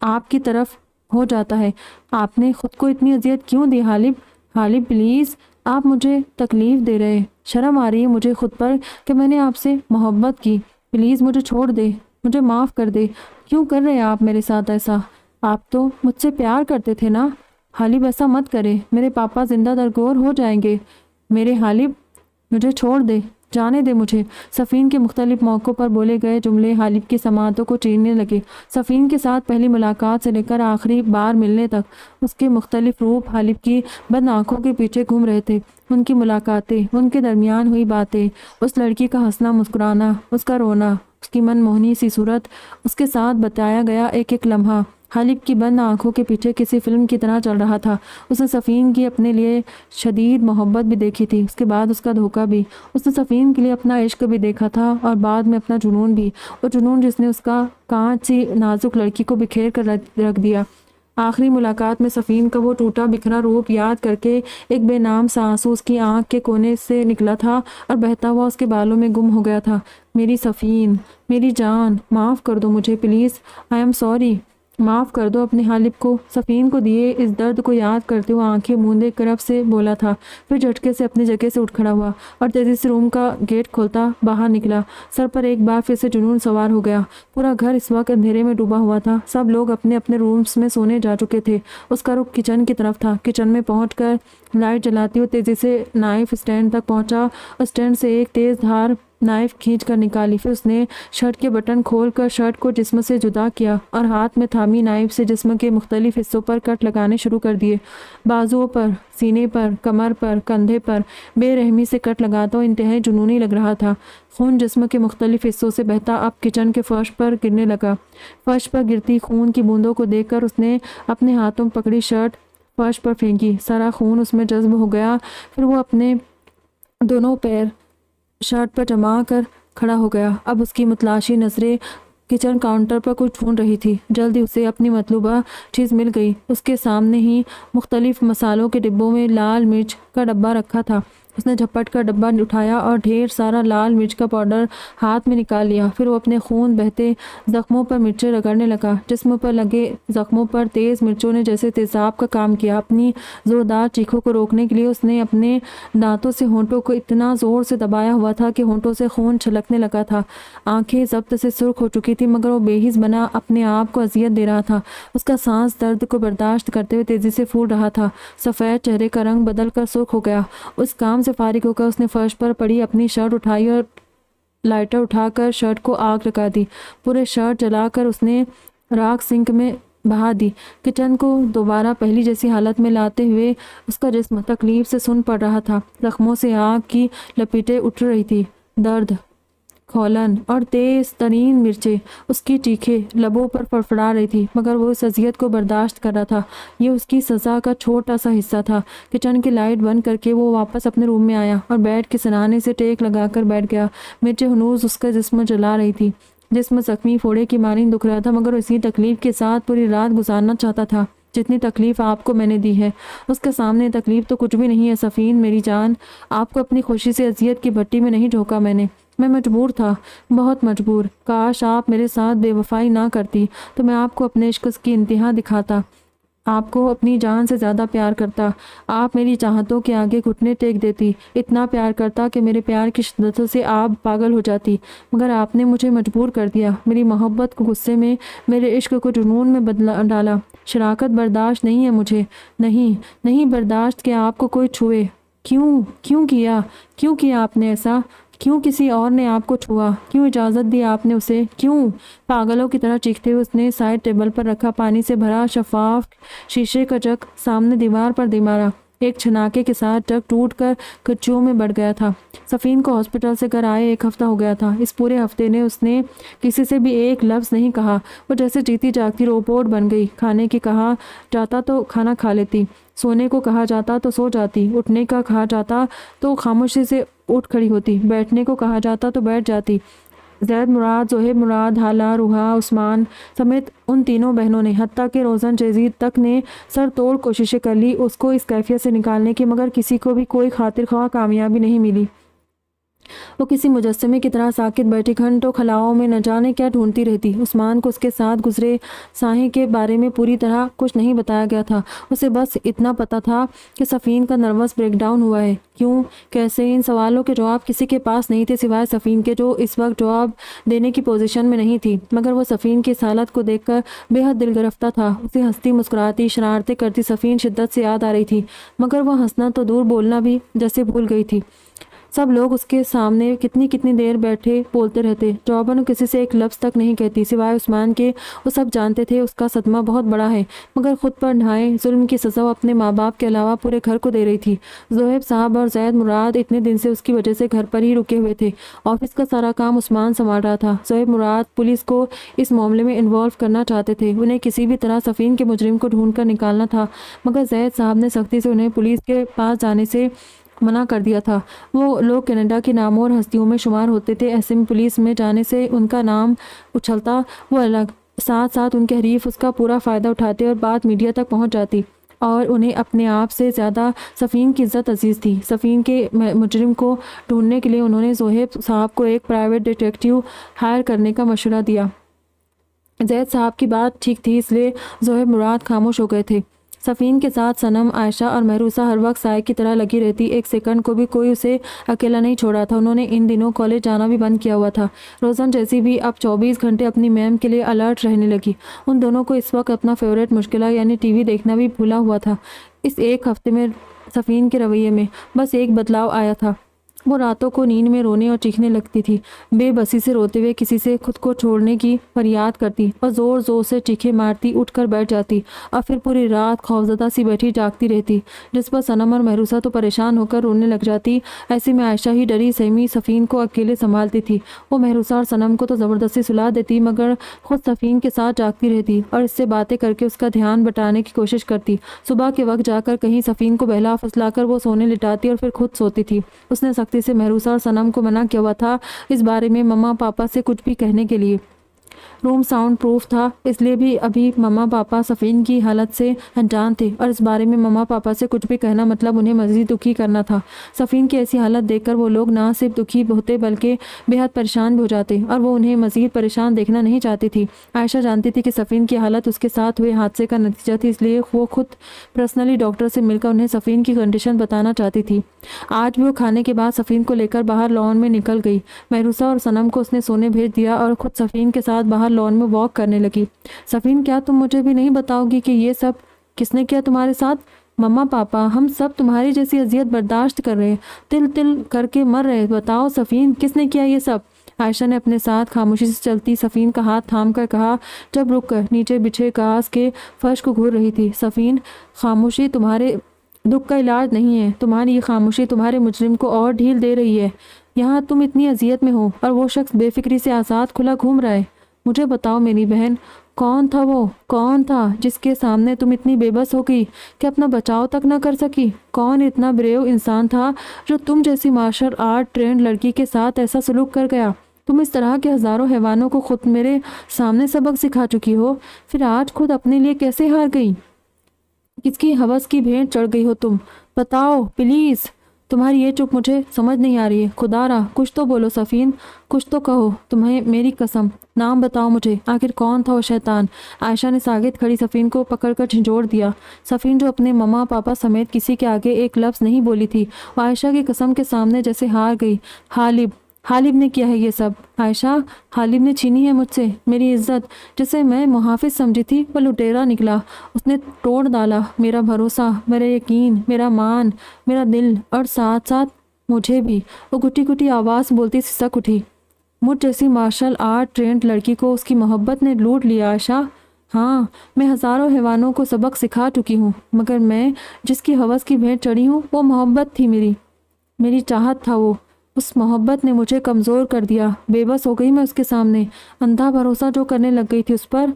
आपकी तरफ हो जाता है। आपने खुद को इतनी अजियत क्यों दी हालिब? हालिब प्लीज़, आप मुझे तकलीफ़ दे रहे। शर्म आ रही है मुझे खुद पर कि मैंने आपसे मोहब्बत की। प्लीज़ मुझे छोड़ दे, मुझे माफ़ कर दे। क्यों कर रहे हैं आप मेरे साथ ऐसा? आप तो मुझसे प्यार करते थे ना? हालिब ऐसा मत करे, मेरे पापा जिंदा दरगोर हो जाएंगे। मेरे हालिब, मुझे छोड़ दे, जाने दे मुझे। सफ़ीन के मुख्तलिफ मौक़ों पर बोले गए जुमले हालिब की समातों को चीरने लगे। सफ़ीन के साथ पहली मुलाकात से लेकर आखिरी बार मिलने तक उसके मुख्तलिफ रूप हालिब की बंद आँखों के पीछे घूम रहे थे। उनकी मुलाकातें, उनके दरमियान हुई बातें, उस लड़की का हंसना मुस्कुराना, उसका रोना, उसकी मनमोहनी सी सूरत, उसके साथ बताया गया एक एक लम्हा हालिब की बंद आंखों के पीछे किसी फिल्म की तरह चल रहा था। उसने सफ़ीन की अपने लिए शदीद मोहब्बत भी देखी थी, उसके बाद उसका धोखा भी। उसने सफ़ीन के लिए अपना इश्क भी देखा था और बाद में अपना जुनून भी, वो जुनून जिसने उसका कांच सी नाजुक लड़की को बिखेर कर रख दिया। आखिरी मुलाकात में सफ़ीन का वो टूटा बिखरा रूप याद करके एक बेनाम सा आंसू उसकी आंख के कोने से निकला था और बहता हुआ उसके बालों में गुम हो गया था। मेरी सफ़ीन, मेरी जान, माफ़ कर दो मुझे प्लीज़। I am sorry. माफ़ कर दो अपने हालिब को। सफ़ीन को दिए इस दर्द को याद करते हुए आंखें मूंदे करब से बोला था। फिर झटके से अपनी जगह से उठ खड़ा हुआ और तेज़ी से रूम का गेट खोलता बाहर निकला। सर पर एक बार फिर से जुनून सवार हो गया। पूरा घर इस वक्त अंधेरे में डूबा हुआ था। सब लोग अपने अपने रूम्स में सोने जा चुके थे। उसका रुख किचन की तरफ था। किचन में पहुँच लाइट जलाती हुई तेज़ी से नाइफ स्टैंड तक पहुँचा और स्टैंड से एक तेज़ धार नाइफ खींच कर निकाली। फिर उसने शर्ट के बटन खोलकर शर्ट को जिस्म से जुदा किया और हाथ में थामी नाइफ से जिस्म के मुख्तलिफ हिस्सों पर कट लगाने शुरू कर दिए। बाजुओं पर, सीने पर, कमर पर, कंधे पर बेरहमी से कट लगाता हुआ इंतहाई जुनूनी लग रहा था। खून जिस्म के मुख्तलिफ हिस्सों से बहता अब किचन के फर्श पर गिरने लगा। फर्श पर गिरती खून की बूंदों को देखकर उसने अपने हाथों में पकड़ी शर्ट फर्श पर फेंकी। सारा खून उसमें जज्ब हो गया। फिर वो अपने दोनों पैर शर्ट पर जमा कर खड़ा हो गया। अब उसकी मुतलाशी नज़रें किचन काउंटर पर कुछ ढूंढ रही थी। जल्दी उसे अपनी मतलूबा चीज़ मिल गई। उसके सामने ही मुख्तलिफ मसालों के डिब्बों में लाल मिर्च का डब्बा रखा था। उसने झपट कर डब्बा उठाया और ढेर सारा लाल मिर्च का पाउडर हाथ में निकाल लिया। फिर वो अपने खून बहते जख्मों पर मिर्चें रगड़ने लगा। जिस्म पर लगे जख्मों पर तेज़ मिर्चों ने जैसे तेजाब का काम किया। अपनी ज़ोरदार चीखों को रोकने के लिए उसने अपने दांतों से होंठों को इतना ज़ोर से दबाया हुआ था कि होंठों से खून छलकने लगा था। आंखें ज़ब्त से सुर्ख हो चुकी थी, मगर वो बेहिस बना अपने आप को अजियत दे रहा था। उसका सांस दर्द को बर्दाश्त करते हुए तेज़ी से फूल रहा था। सफ़ेद चेहरे का रंग बदल कर सुर्ख हो गया। उस काम से फारिग होकर उसने फर्श पर पड़ी अपनी शर्ट उठाई और लाइटर उठाकर शर्ट को आग लगा दी। पूरे शर्ट जलाकर उसने राख सिंक में बहा दी। किचन को दोबारा पहली जैसी हालत में लाते हुए उसका जिस्म तकलीफ से सुन पड़ रहा था। जख्मों से आग की लपटें उठ रही थी। दर्द, खौलन और तेज तरीन मिर्चें उसकी चीखें लबों पर फड़फड़ा रही थी, मगर वो इस अजियत को बर्दाश्त कर रहा था। ये उसकी सज़ा का छोटा सा हिस्सा था। किचन की लाइट बंद करके वो वापस अपने रूम में आया और बेड के सिरहाने से टेक लगाकर बैठ गया। मिर्चें हनूज उसका जिस्म जला रही थी। जिस्म जख्मी फोड़े की मानी दुख रहा था, मगर इसी तकलीफ के साथ पूरी रात गुजारना चाहता था जितनी तकलीफ आपको मैंने दी है। उसके सामने तकलीफ तो कुछ भी नहीं है सफ़ीन मेरी जान। आपको अपनी खुशी से अजियत की भट्टी में नहीं झोंका मैंने। मैं मजबूर था, बहुत मजबूर। काश आप मेरे साथ बेवफाई ना करती तो मैं आपको अपने इश्क की इंतहा दिखाता, आपको अपनी जान से ज़्यादा प्यार करता। आप मेरी चाहतों के आगे घुटने टेक देती, इतना प्यार करता कि मेरे प्यार की शिद्दत से आप पागल हो जाती। मगर आपने मुझे मजबूर कर दिया। मेरी मोहब्बत को गुस्से में, मेरे इश्क को जुनून में बदला डाला। शराकत बर्दाश्त नहीं है मुझे, नहीं नहीं बर्दाश्त कि आपको कोई छुए। क्यों क्यों किया आपने ऐसा? क्यों किसी और ने आपको छुआ? क्यों इजाज़त दी आपने उसे? क्यों? पागलों की तरह चीखते हुए उसने साइड टेबल पर रखा पानी से भरा शफाफ शीशे का जग सामने दीवार पर दे मारा। एक छनाके के साथ जग टूटकर कच्चों में बढ़ गया था। सफ़ीन को हॉस्पिटल से घर आए 1 हफ्ता हो गया था। इस पूरे हफ्ते ने उसने किसी से भी एक लफ्ज़ नहीं कहा। वो जैसे जीती जागती रोबोट बन गई। खाने की कहा जाता तो खाना खा लेती, सोने को कहा जाता तो सो जाती, उठने का कहा जाता तो खामोशी से उठ खड़ी होती, बैठने को कहा जाता तो बैठ जाती। जैद मुराद, जोहेब मुराद, हाला, रूहा, उस्मान समेत उन तीनों बहनों ने, हत्ता के रोज़न जजीद तक ने सर तोड़ कोशिशें कर ली उसको इस कैफियत से निकालने की, मगर किसी को भी कोई खातिर ख्वाह कामयाबी नहीं मिली। वो किसी मुजस्समे की तरह साकित बैठी घंटों खलाओं में न जाने क्या ढूंढती रहती। उस्मान को उसके साथ गुजरे साहे के बारे में पूरी तरह कुछ नहीं बताया गया था। उसे बस इतना पता था कि सफ़ीन का नर्वस ब्रेकडाउन हुआ है। क्यों, कैसे, इन सवालों के जवाब किसी के पास नहीं थे सिवाय सफ़ीन के, जो इस वक्त जवाब देने की पोजीशन में नहीं थी। मगर वो सफ़ीन की इस हालत को देखकर बेहद दिल गिरफ्ता था। उसे हंसती मुस्कुराती शरारतें करती सफ़ीन शिद्दत से याद आ रही थी, मगर वह हंसना तो दूर बोलना भी जैसे भूल गई थी। सब लोग उसके सामने कितनी कितनी देर बैठे बोलते रहते। जॉबन किसी से एक लफ्ज़ तक नहीं कहती सिवाय उस्मान के। वो सब जानते थे उसका सदमा बहुत बड़ा है, मगर खुद पर ढाए जुल्म की सज़ा वो अपने माँ बाप के अलावा पूरे घर को दे रही थी। जोहेब साहब और जैद मुराद इतने दिन से उसकी वजह से घर पर ही रुके हुए थे। ऑफिस का सारा काम उस्मान संभाल रहा था। जोहेब मुराद पुलिस को इस मामले में इन्वॉल्व करना चाहते थे। उन्हें किसी भी तरह सफ़ीन के मुजरिम को ढूंढ कर निकालना था, मगर जैद साहब ने सख्ती से उन्हें पुलिस के पास जाने से मना कर दिया था। वो लोग कनाडा की नामों हस्तियों में शुमार होते थे। ऐसे में पुलिस में जाने से उनका नाम उछलता वो अलग, साथ साथ उनके हरीफ उसका पूरा फ़ायदा उठाते और बात मीडिया तक पहुंच जाती। और उन्हें अपने आप से ज़्यादा सफ़ीन की इज़्ज़त अजीज़ थी। सफ़ीन के मुजरिम को ढूंढने के लिए उन्होंने जोहेब साहब को एक प्राइवेट डिटेक्टिव हायर करने का मशवरा दिया। जैद साहब की बात ठीक थी, इसलिए जोहेब मुराद खामोश हो गए थे। सफ़ीन के साथ सनम, आयशा और महरूसा हर वक्त साय की तरह लगी रहती। एक सेकंड को भी कोई उसे अकेला नहीं छोड़ा था। उन्होंने इन दिनों कॉलेज जाना भी बंद किया हुआ था। रोज़न जैसी भी अब 24 घंटे अपनी मैम के लिए अलर्ट रहने लगी। उन दोनों को इस वक्त अपना फेवरेट मुश्किल यानी टीवी देखना भी भूला हुआ था। इस 1 हफ्ते में सफ़ीन के रवैये में बस एक बदलाव आया था। वो रातों को नींद में रोने और चीखने लगती थी। बेबसी से रोते हुए किसी से खुद को छोड़ने की फरियाद करती और ज़ोर ज़ोर से चीखें मारती उठकर बैठ जाती और फिर पूरी रात खौफजदा सी बैठी जागती रहती, जिस पर सनम और महरूसा तो परेशान होकर रोने लग जाती। ऐसे में आयशा ही डरी सहमी सफ़ीन को अकेले संभालती थी। वो महरूसा और सनम को तो ज़बरदस्ती सुला देती, मगर खुद सफ़ीन के साथ जागती रहती और इससे बातें करके उसका ध्यान बटाने की कोशिश करती। सुबह के वक्त जाकर कहीं सफ़ीन को बहला फुसलाकर वो सोने लिटाती और फिर खुद सोती थी। उसने से महरूसा और सनम को मना किया हुआ था इस बारे में मम्मा पापा से कुछ भी कहने के लिए। रूम साउंड प्रूफ था, इसलिए भी अभी मम्मा पापा सफ़ीन की हालत से अनजान थे और इस बारे में मम्मा पापा से कुछ भी कहना मतलब उन्हें मज़ीद दुखी करना था। सफ़ीन की ऐसी हालत देखकर वो लोग ना सिर्फ दुखी होते बल्कि बेहद परेशान भी हो जाते और वो उन्हें मज़ीद परेशान देखना नहीं चाहती थी। आयशा जानती थी कि सफ़ीन की हालत उसके साथ हुए हादसे का नतीजा थी, इसलिए वो खुद पर्सनली डॉक्टर से मिलकर उन्हें सफ़ीन की कंडीशन बताना चाहती थी। आज भी वो खाने के बाद सफ़ीन को लेकर बाहर लॉन में निकल गई। महरूसा और सनम को उसने सोने भेज दिया और खुद सफ़ीन के साथ बाहर लॉन में वॉक करने लगी। सफ़ीन, क्या तुम मुझे भी नहीं बताओगी कि ये सब किसने किया तुम्हारे साथ? मम्मा पापा, हम सब तुम्हारी जैसी अजियत बर्दाश्त कर रहे हैं, तिल तिल करके मर रहे। बताओ सफ़ीन, किसने किया ये सब? आयशा ने अपने साथ खामोशी से चलती सफ़ीन का हाथ थाम कर कहा, जब रुक कर नीचे बिछे घास के फर्श को घूर रही थी। सफ़ीन, खामोशी तुम्हारे दुख का इलाज नहीं है। तुम्हारी ये खामोशी तुम्हारे मुजरिम को और ढील दे रही है। यहाँ तुम इतनी अजियत में हो और वो शख्स बेफिक्री से आज़ाद खुला घूम रहा है। मुझे बताओ मेरी बहन, कौन था वो? कौन था जिसके सामने तुम इतनी बेबस हो गई कि अपना बचाव तक ना कर सकी? कौन इतना ब्रेव इंसान था जो तुम जैसी मार्शल आर्ट ट्रेंड लड़की के साथ ऐसा सलूक कर गया? तुम इस तरह के हज़ारों हैवानों को खुद मेरे सामने सबक सिखा चुकी हो, फिर आज खुद अपने लिए कैसे हार गई? किसकी हवस की भेंट चढ़ गई हो तुम? बताओ प्लीज़। तुम्हारी ये चुप मुझे समझ नहीं आ रही है। खुदारा, कुछ तो बोलो सफ़ीन, कुछ तो कहो। तुम्हें मेरी कसम, नाम बताओ मुझे, आखिर कौन था वो शैतान? आयशा ने सागित खड़ी सफ़ीन को पकड़कर झंझोड़ दिया। सफ़ीन, जो अपने मम्मा पापा समेत किसी के आगे एक लफ्ज़ नहीं बोली थी, वो आयशा की कसम के सामने जैसे हार गई। हालिब ने किया है ये सब। आयशा, हालिब ने छीनी है मुझसे मेरी इज्जत। जिसे मैं मुहाफिज समझी थी वो लुटेरा निकला। उसने तोड़ डाला मेरा भरोसा, मेरा यकीन, मेरा मान, मेरा दिल और साथ साथ मुझे भी। वो गुटी गुटी आवाज़ बोलती सिसक उठी, मुझ जैसी मार्शल आर्ट ट्रेंड लड़की को उसकी मोहब्बत ने लूट लिया। आयशा, हाँ, मैं हज़ारों हैवानों को सबक सिखा चुकी हूँ, मगर मैं जिसकी हवस की भेंट चढ़ी हूँ वो मोहब्बत थी मेरी चाहत था वो। उस मोहब्बत ने मुझे कमज़ोर कर दिया। बेबस हो गई मैं उसके सामने। अंधा भरोसा जो करने लग गई थी उस पर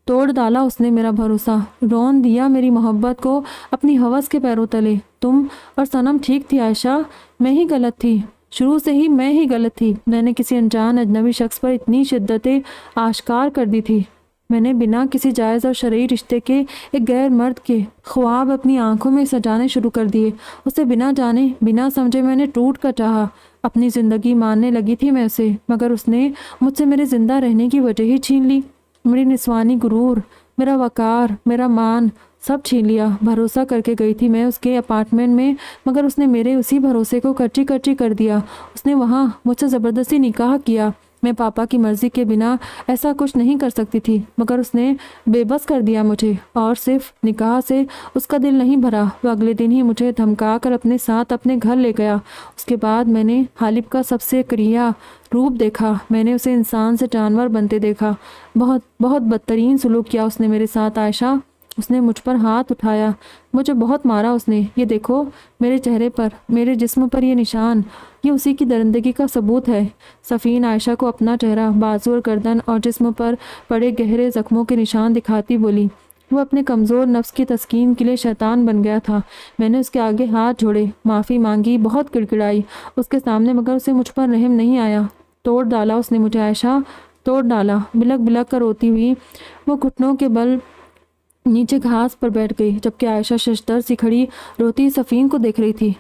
तोड़ डाला उसने मेरा भरोसा, रौन दिया मेरी मोहब्बत को अपनी हवस के पैरों तले। तुम और सनम ठीक थी आयशा, मैं ही गलत थी। शुरू से ही मैं ही गलत थी। मैंने किसी अनजान अजनबी शख्स पर इतनी शिद्दतें आश्कार कर दी थी। मैंने बिना किसी जायज़ और शरई रिश्ते के एक गैर मर्द के ख्वाब अपनी आंखों में सजाने शुरू कर दिए। उसे बिना जाने बिना समझे मैंने टूट कर चाहा। अपनी ज़िंदगी मानने लगी थी मैं उसे, मगर उसने मुझसे मेरे ज़िंदा रहने की वजह ही छीन ली। मेरी निस्वानी गुरूर, मेरा वकार, मेरा मान सब छीन लिया। भरोसा करके गई थी मैं उसके अपार्टमेंट में, मगर उसने मेरे उसी भरोसे को कच्ची कच्ची कर दिया। उसने वहाँ मुझसे ज़बरदस्ती निकाह किया। मैं पापा की मर्ज़ी के बिना ऐसा कुछ नहीं कर सकती थी, मगर उसने बेबस कर दिया मुझे। और सिर्फ निकाह से उसका दिल नहीं भरा, वह अगले दिन ही मुझे धमका कर अपने साथ अपने घर ले गया। उसके बाद मैंने हालिब का सबसे करिया रूप देखा। मैंने उसे इंसान से जानवर बनते देखा। बहुत बहुत बदतरीन सलूक किया उसने मेरे साथ आयशा। उसने मुझ पर हाथ उठाया, मुझे बहुत मारा उसने। ये देखो मेरे चेहरे पर, मेरे जिस्म पर ये निशान, ये उसी की दरिंदगी का सबूत है। सफ़ीन आयशा को अपना चेहरा, बाजू और गर्दन और जिस्म पर पड़े गहरे ज़ख्मों के निशान दिखाती बोली। वो अपने कमज़ोर नफ्स की तस्कीन के लिए शैतान बन गया था। मैंने उसके आगे हाथ जोड़े, माफ़ी मांगी, बहुत किड़किड़ाई उसके सामने, मगर उसे मुझ पर रहम नहीं आया। तोड़ डाला उसने मुझे आयशा, तोड़ डाला। बिलक बिलक कर रोती हुई वो घुटनों के बल नीचे घास पर बैठ गई, जबकि आयशा शशदर सी खड़ी रोती सफ़ीन को देख रही थी।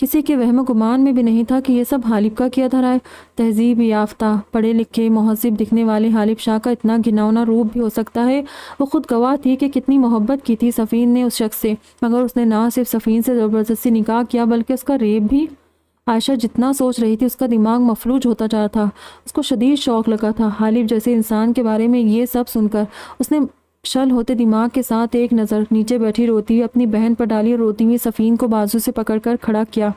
किसी के वहम गुमान में भी नहीं था कि यह सब हालिब का किया धरा है। तहजीब याफ्ता, पढ़े लिखे, मुहज़्ज़िब दिखने वाले हालिब शाह का इतना घिनौना रूप भी हो सकता है। वो खुद गवाह थी कि कितनी मोहब्बत की थी सफ़ीन ने उस शख्स से, मगर उसने ना सिर्फ सफ़ीन से ज़बरदस्ती निकाह किया बल्कि उसका रेप भी। आयशा जितना सोच रही थी उसका दिमाग मफलूज होता जा रहा था। उसको शदीद शौक़ लगा था हालिब जैसे इंसान के बारे में। ये सब सुनकर उसने शल होते दिमाग के साथ एक नज़र नीचे बैठी रोती हुई अपनी बहन पर डाली और रोती हुई सफ़ीन को बाजू से पकड़कर खड़ा किया।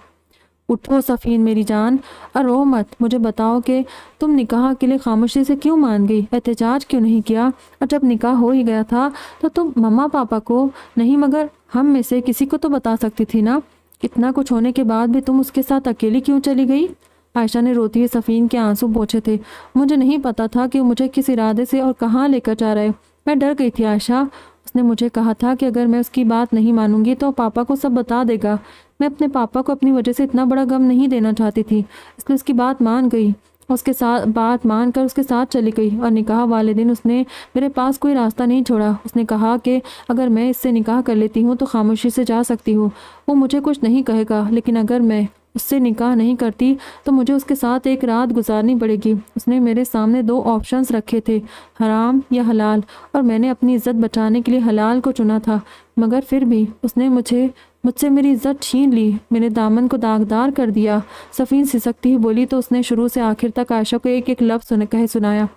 उठो सफ़ीन मेरी जान, और रो मत। मुझे बताओ कि तुम निकाह के लिए खामोशी से क्यों मान गई, एहतजाज क्यों नहीं किया? और जब निकाह हो ही गया था तो तुम मम्मा पापा को नहीं मगर हम में से किसी को तो बता सकती थी ना। इतना कुछ होने के बाद भी तुम उसके साथ अकेली क्यों चली गई? आयशा ने रोती हुई सफ़ीन के आंसू पोंछे थे। मुझे नहीं पता था कि वो मुझे किस इरादे से और कहाँ लेकर जा रहे। मैं डर गई थी आयशा। उसने मुझे कहा था कि अगर मैं उसकी बात नहीं मानूंगी तो पापा को सब बता देगा। मैं अपने पापा को अपनी वजह से इतना बड़ा गम नहीं देना चाहती थी, इसलिए उसकी बात मान गई। उसके साथ बात मानकर उसके साथ चली गई और निकाह वाले दिन उसने मेरे पास कोई रास्ता नहीं छोड़ा। उसने कहा कि अगर मैं इससे निकाह कर लेती हूँ तो खामोशी से जा सकती हूँ, वो मुझे कुछ नहीं कहेगा, लेकिन अगर मैं उससे निकाह नहीं करती तो मुझे उसके साथ एक रात गुजारनी पड़ेगी। उसने मेरे सामने 2 ऑप्शंस रखे थे, हराम या हलाल, और मैंने अपनी इज्जत बचाने के लिए हलाल को चुना था। मगर फिर भी उसने मुझसे मेरी इज्जत छीन ली, मेरे दामन को दागदार कर दिया। सफ़ीन सिसकती ही बोली तो उसने शुरू से आखिर तक आयशा को एक एक लफ्ज़ कहे सुनाया।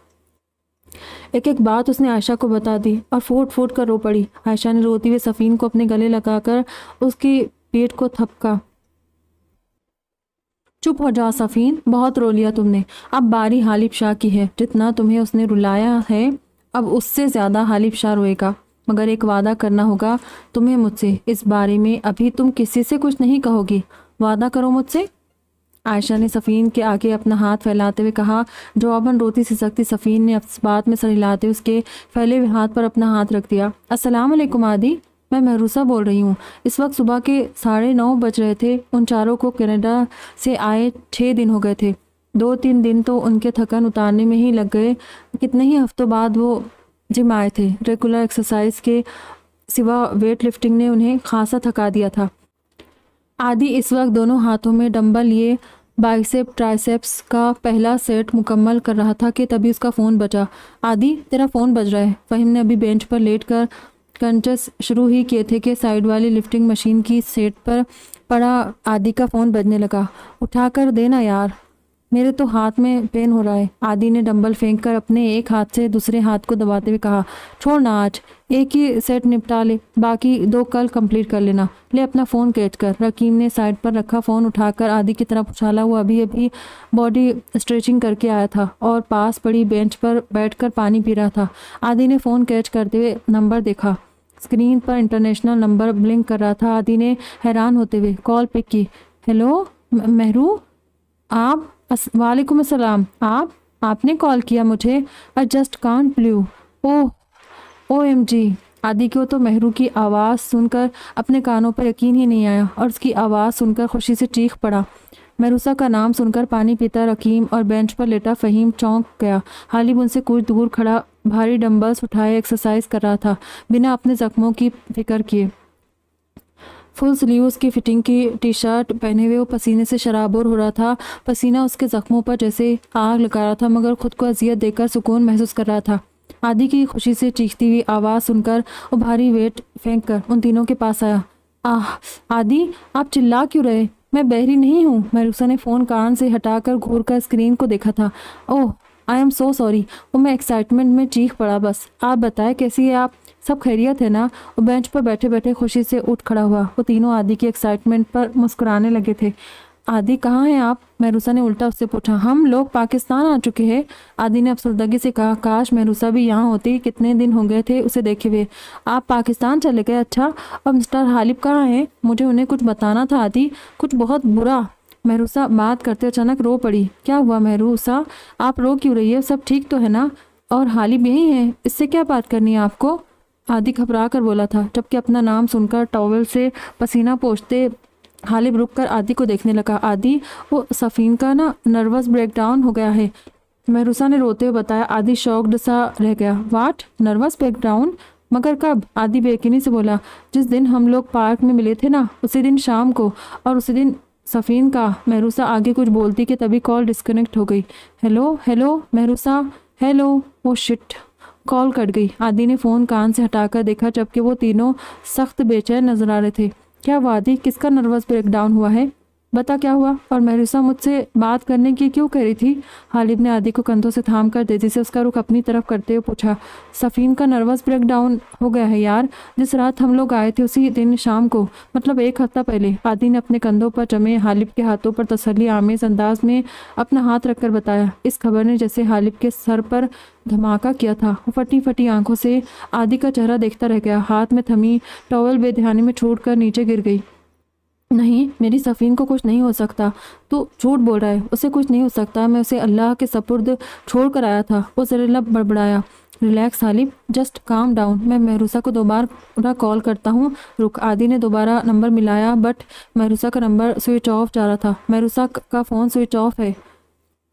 एक एक बात उसने आयशा को बता दी और फूट फूट कर रो पड़ी। आयशा ने रोती हुए सफ़ीन को अपने गले लगाकर उसकी पीठ को थपका। चुप हो जा सफ़ीन, बहुत रो लिया तुमने। अब बारी हालिब शाह की है। जितना तुम्हें उसने रुलाया है अब उससे ज़्यादा हालिब शाह रोएगा। मगर एक वादा करना होगा तुम्हें मुझसे, इस बारे में अभी तुम किसी से कुछ नहीं कहोगी। वादा करो मुझसे। आयशा ने सफ़ीन के आगे अपना हाथ फैलाते हुए कहा। जवाबन रोती सिसकती सफ़ीन ने इस बात में सर हिलाते उसके फैले हुए हाथ पर अपना हाथ रख दिया। अस्सलाम वालेकुम आदि, मैं महरूसा बोल रही हूँ। इस वक्त सुबह के 9:30 बज रहे थे। उन चारों को कनाडा से आए 6 दिन हो गए थे। 2-3 दिन तो उनके थकन उतारने में ही लग गए। कितने ही हफ्तों बाद वो जिम आए थे। रेगुलर एक्सरसाइज के सिवा वेट लिफ्टिंग ने उन्हें खासा थका दिया था। आदि इस वक्त दोनों हाथों में डंबल लिए बाइसेप ट्राइसेप्स का पहला सेट मुकम्मल कर रहा था कि तभी उसका फ़ोन बजा। आदि तेरा फ़ोन बज रहा है। फ़हीम ने अभी बेंच पर लेट कर कंचस शुरू ही किए थे कि साइड वाली लिफ्टिंग मशीन की सेट पर पड़ा आदि का फ़ोन बजने लगा। उठा कर देना यार, मेरे तो हाथ में पेन हो रहा है। आदि ने डंबल फेंक कर अपने एक हाथ से दूसरे हाथ को दबाते हुए कहा। छोड़ ना, आज एक ही सेट निपटा ले, बाकी 2 कल कंप्लीट कर लेना। ले अपना फ़ोन कैच कर। रकीम ने साइड पर रखा फ़ोन उठाकर आदि की तरफ उछाला। हुआ अभी अभी बॉडी स्ट्रेचिंग करके आया था और पास पड़ी बेंच पर बैठकर पानी पी रहा था। आदि ने फ़ोन कैच करते हुए नंबर देखा। स्क्रीन पर इंटरनेशनल नंबर ब्लिंक कर रहा था। आदि ने हैरान होते हुए कॉल पिक की। हेलो महरू, आप? वालेकुम अस्सलाम। आपने कॉल किया मुझे? I just can't believe. Oh OMG। आदि को तो महरू की आवाज़ सुनकर अपने कानों पर यकीन ही नहीं आया और उसकी आवाज़ सुनकर खुशी से चीख पड़ा। महरूसा का नाम सुनकर पानी पीता रकीम और बेंच पर लेटा फ़हीम चौंक गया। हालिब उनसे कुछ दूर खड़ा भारी डंबल्स उठाए एक्सरसाइज कर रहा था, बिना अपने जख्मों की फिक्र किए। फुल स्लीव्स की फिटिंग की टी शर्ट पहने हुए वो पसीने से शराबोर हो रहा था। पसीना उसके जख्मों पर जैसे आग लगा रहा था, मगर खुद को अजियत देकर सुकून महसूस कर रहा था। आदि की खुशी से चीखती हुई आवाज़ सुनकर वो भारी वेट फेंक कर उन तीनों के पास आया। आदि, आप चिल्ला क्यों रहे? मैं बहरी नहीं हूँ। महरूसा ने फ़ोन कान से हटाकर घूर कर स्क्रीन को देखा था। ओह आई एम सो सॉरी। वो मैं एक्साइटमेंट में चीख पड़ा। बस आप बताएं कैसी है आप? सब खैरियत है ना? वो बेंच पर बैठे बैठे खुशी से उठ खड़ा हुआ। वो तीनों आदि की एक्साइटमेंट पर मुस्कुराने लगे थे। आदि कहाँ हैं आप? महरूसा ने उल्टा उससे पूछा। हम लोग पाकिस्तान आ चुके हैं। आदि ने अफसरदगी से कहा। काश महरूसा भी यहाँ होती, कितने दिन हो गए थे उसे देखे हुए। आप पाकिस्तान चले गए? अच्छा, और मिस्टर हालिब कहाँ हैं? मुझे उन्हें कुछ बताना था आदि, कुछ बहुत बुरा। महरूसा बात करते अचानक रो पड़ी। क्या हुआ महरूसा, आप रो क्यों रही है? सब ठीक तो है ना? और हालिब यही है, इससे क्या बात करनी है आपको? आदि घबरा कर बोला था, जबकि अपना नाम सुनकर टॉवल से पसीना पोंछते हालिब रुक कर आदि को देखने लगा। आदि, वो सफ़ीन का ना नर्वस ब्रेकडाउन हो गया है, महरूसा ने रोते हुए बताया। आदि शॉक्ड सा रह गया। वाट, नर्वस ब्रेकडाउन? मगर कब? आदि बेयकीनी से बोला। जिस दिन हम लोग पार्क में मिले थे ना, उसी दिन शाम को, और उसी दिन सफ़ीन का। महरूसा आगे कुछ बोलती कि तभी कॉल डिस्कनेक्ट हो गई। Hello hello Mahrusa, hello. वो शिट, कॉल कट गई। आदि ने फ़ोन कान से हटाकर देखा, जबकि वो तीनों सख्त बेचैन नजर आ रहे थे। क्या वादी, किसका नर्वस ब्रेकडाउन हुआ है? बता क्या हुआ? और महरूसा मुझसे बात करने की क्यों कह रही थी? हालिद ने आदि को कंधों से थाम कर तेजी से उसका रुख अपनी तरफ करते हुए पूछा। सफ़ीन का नर्वस ब्रेकडाउन हो गया है यार। जिस रात हम लोग आए थे उसी दिन शाम को, मतलब 1 हफ्ता पहले। आदि ने अपने कंधों पर जमे हालिब के हाथों पर तसल्ली आमेज अंदाज में अपना हाथ रखकर बताया। इस खबर ने जैसे हालिब के सर पर धमाका किया था। वो फटी फटी आंखों से आदि का चेहरा देखता रह गया। हाथ में थमी टॉवल बेध्यानी में छूट कर नीचे गिर गई। नहीं, मेरी सफ़ीन को कुछ नहीं हो सकता। तू झूठ बोल रहा है, उसे कुछ नहीं हो सकता। मैं उसे अल्लाह के सपुर्द छोड़ कर आया था। वो जहरीला बड़बड़ाया। Relax Halib, just calm down. मैं महरूसा को दोबारा कॉल करता हूँ। रुक। आदि ने दोबारा नंबर मिलाया, बट महरूसा का नंबर स्विच ऑफ जा रहा था। महरूसा का फ़ोन स्विच ऑफ है।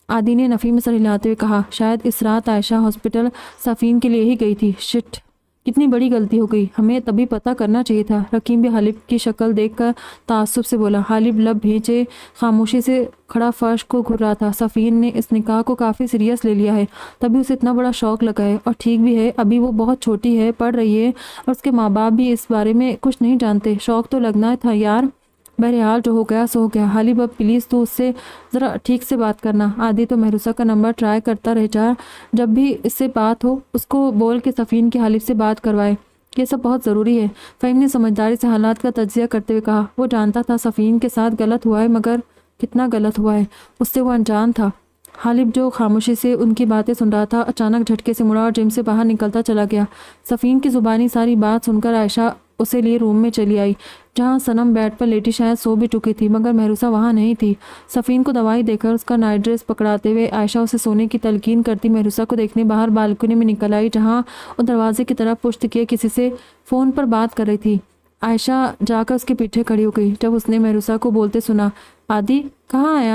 आदि ने नफ़ी में सर हिलाते हुए कहा। शायद इस रात आयशा हॉस्पिटल सफ़ीन के लिए ही गई थी। शिट, कितनी बड़ी गलती हो गई, हमें तभी पता करना चाहिए था। रकीम भी हालिब की शक्ल देखकर ताज्जुब से बोला। हालिब लब भींचे खामोशी से खड़ा फर्श को घूर रहा था। सफ़ीन ने इस निकाह को काफ़ी सीरियस ले लिया है, तभी उसे इतना बड़ा शौक लगा है। और ठीक भी है, अभी वो बहुत छोटी है, पढ़ रही है और उसके माँ बाप भी इस बारे में कुछ नहीं जानते। शौक तो लगना था यार। बहरहाल जो हो गया सो हो गया। हालिब अब प्लीज़ तू उससे ज़रा ठीक से बात करना। आदि तो महरूसा का नंबर ट्राई करता रह जा, जब भी इससे बात हो उसको बोल के सफ़ीन की हालिब से बात करवाए। ये सब बहुत ज़रूरी है। फ़हीम ने समझदारी से हालात का तज्जिया करते हुए कहा। वो जानता था सफ़ीन के साथ गलत हुआ है, मगर कितना गलत हुआ है, उससे वो अनजान था। हालिब जो खामोशी से उनकी बातें सुन रहा था, अचानक झटके से मुड़ा और जिम से बाहर निकलता चला गया। सफ़ीन की ज़ुबानी सारी बात सुनकर आयशा उसे लिए रूम में चली आई, जहां सनम बेड पर लेटी शायद सो भी चुकी थी, मगर महरूसा वहां नहीं थी। सफ़ीन को दवाई देकर उसका नाइट ड्रेस पकड़ाते हुए आयशा उसे सोने की तलकीन करती महरूसा को देखने बाहर बालकनी में निकल आई, जहां वो दरवाजे की तरफ पुश्त किए किसी से फ़ोन पर बात कर रही थी। आयशा जाकर उसके पीछे खड़ी हो गई जब उसने महरूसा को बोलते सुना। आदि, कहाँ हैं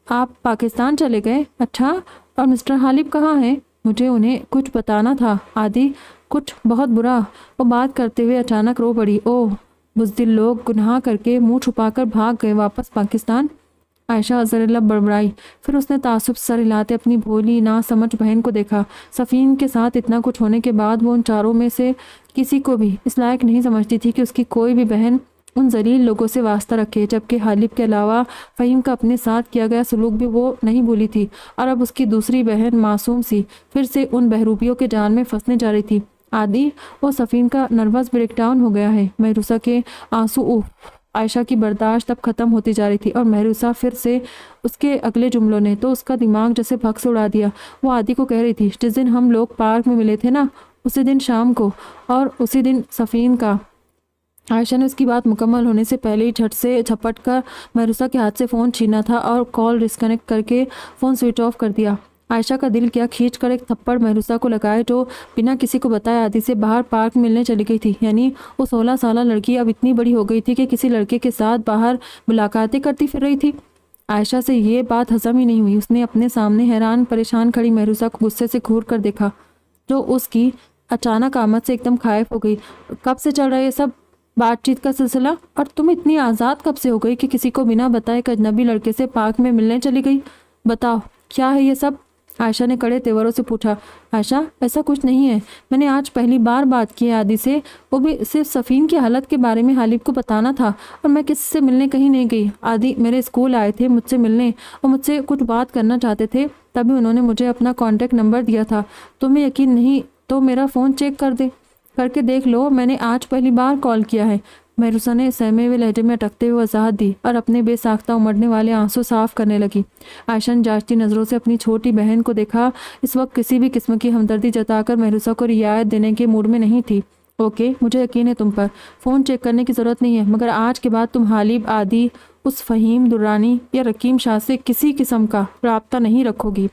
आप पाकिस्तान चले गए? अच्छा, और मिस्टर हालिब कहाँ हैं? मुझे उन्हें कुछ बताना था आदि, कुछ बहुत बुरा। वो बात करते हुए अचानक रो पड़ी। ओह, बुज़दिल लोग गुनाह करके मुंह छुपाकर भाग गए वापस पाकिस्तान। आयशा ज़रा बड़बड़ाई, फिर उसने तासुब सर हिलाते अपनी भोली ना समझ बहन को देखा। सफ़ीन के साथ इतना कुछ होने के बाद वो उन चारों में से किसी को भी इस लायक नहीं समझती थी कि उसकी कोई भी बहन उन जलील लोगों से वास्ता रखे, जबकि हालिब के अलावा फ़हीम का अपने साथ किया गया सलूक भी वो नहीं भूली थी। और अब उसकी दूसरी बहन मासूम सी फिर से उन बहरूपियों के जाल में फंसने जा रही थी। आदि, वो सफ़ीन का नर्वस ब्रेकडाउन हो गया है। महरूसा के आंसू आयशा की बर्दाश्त अब ख़त्म होती जा रही थी, और महरूसा फिर से उसके अगले जुमलों ने तो उसका दिमाग जैसे भग से उड़ा दिया। वो आदि को कह रही थी, जिस दिन हम लोग पार्क में मिले थे ना, उसी दिन शाम को, और उसी दिन सफ़ीन का। आयशा ने उसकी बात मुकम्मल होने से पहले ही झट से झपट कर महरूसा के हाथ से फ़ोन छीना था और कॉल डिस्कनेक्ट करके फ़ोन स्विच ऑफ कर दिया। आयशा का दिल किया खींच कर एक थप्पड़ महरूसा को लगाए, जो बिना किसी को बताए आदि से बाहर पार्क मिलने चली गई थी। यानी वो 16 साल लड़की अब इतनी बड़ी हो गई थी कि किसी लड़के के साथ बाहर मुलाकातें करती फिर रही थी। आयशा से ये बात हजम ही नहीं हुई। उसने अपने सामने हैरान परेशान खड़ी महरूसा को गुस्से से घूर कर देखा, जो उसकी अचानक आमद से एकदम खायफ हो गई। कब से चल रहा है ये सब बातचीत का सिलसिला? और तुम इतनी आज़ाद कब से हो गई कि किसी को बिना बताए एक अजनबी लड़के से पार्क में मिलने चली गई? बताओ, क्या है ये सब? आयशा ने कड़े तेवरों से पूछा। आयशा, ऐसा कुछ नहीं है। मैंने आज पहली बार बात की है आदि से, वो भी सिर्फ सफ़ीन की हालत के बारे में हालिब को बताना था, और मैं किसी से मिलने कहीं नहीं गई। आदि मेरे स्कूल आए थे मुझसे मिलने और मुझसे कुछ बात करना चाहते थे, तभी उन्होंने मुझे अपना कॉन्टैक्ट नंबर दिया था। तुम्हें यकीन नहीं तो मेरा फ़ोन चेक करके देख लो, मैंने आज पहली बार कॉल किया है। महरूसा ने सहमे हुए लहजे में अटकते हुए वजाहत दी और अपने बेसाख्ता उमड़ने वाले आंसू साफ करने लगी। आयशा ने जांचती नज़रों से अपनी छोटी बहन को देखा। इस वक्त किसी भी किस्म की हमदर्दी जताकर महरूसा को रियायत देने के मूड में नहीं थी। ओके, मुझे यकीन है तुम पर, फ़ोन चेक करने की ज़रूरत नहीं है, मगर आज के बाद तुम हालिब, आदि, उस फ़हीम दुर्रानी या रकीम शाह से किसी किस्म का रब्ता नहीं रखोगी।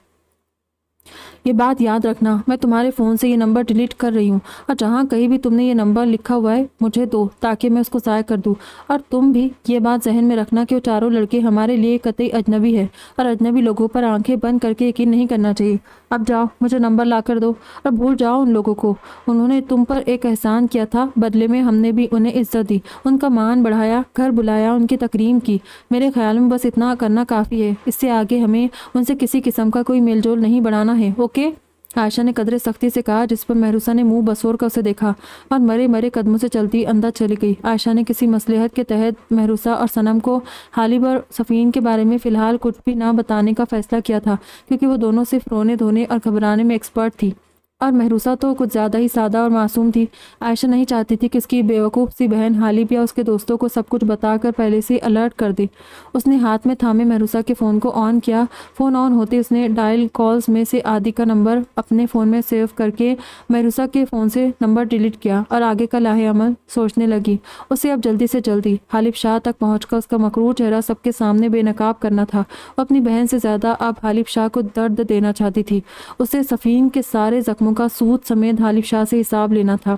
ये बात याद रखना, मैं तुम्हारे फ़ोन से ये नंबर डिलीट कर रही हूँ, और जहाँ कहीं भी तुमने ये नंबर लिखा हुआ है मुझे दो, ताकि मैं उसको ज़ाया कर दूँ। और तुम भी ये बात जहन में रखना कि वो चारों लड़के हमारे लिए कतई अजनबी है, और अजनबी लोगों पर आंखें बंद करके यकीन नहीं करना चाहिए। अब जाओ, मुझे नंबर ला कर दो, और भूल जाओ उन लोगों को। उन्होंने तुम पर एक एहसान किया था, बदले में हमने भी उन्हें इज्जत दी, उनका मान बढ़ाया, घर बुलाया, उनकी तकरीम की। मेरे ख्याल में बस इतना करना काफ़ी है। इससे आगे हमें उनसे किसी किस्म का कोई मेलजोल नहीं बढ़ाना है। ओके? आयशा ने कदरे सख्ती से कहा, जिस पर महरूसा ने मुंह बसोर कर उसे देखा और मरे मरे कदमों से चलती अंदर चली गई। आयशा ने किसी मसलहत के तहत महरूसा और सनम को हालिब और सफ़ीन के बारे में फ़िलहाल कुछ भी ना बताने का फ़ैसला किया था, क्योंकि वो दोनों सिर्फ रोने धोने और घबराने में एक्सपर्ट थी, और महरूसा तो कुछ ज़्यादा ही सादा और मासूम थी। आयशा नहीं चाहती थी कि उसकी बेवकूफ़ सी बहन हालिब या उसके दोस्तों को सब कुछ बताकर पहले से अलर्ट कर दे। उसने हाथ में थामे महरूसा के फ़ोन को ऑन किया। फ़ोन ऑन होते उसने डायल कॉल्स में से आदि का नंबर अपने फ़ोन में सेव करके महरूसा के फ़ोन से नंबर डिलीट किया और आगे का लाहे अमल सोचने लगी। उसे अब जल्दी से जल्दी हालिब शाह तक पहुँचकर उसका मकरूर चेहरा सबके सामने बेनकाब करना था। वो अपनी बहन से ज़्यादा अब हालिब शाह को दर्द देना चाहती थी। उसे सफ़ीन के सारे जख्मों का सूद समेत हालिब शाह से हिसाब लेना था।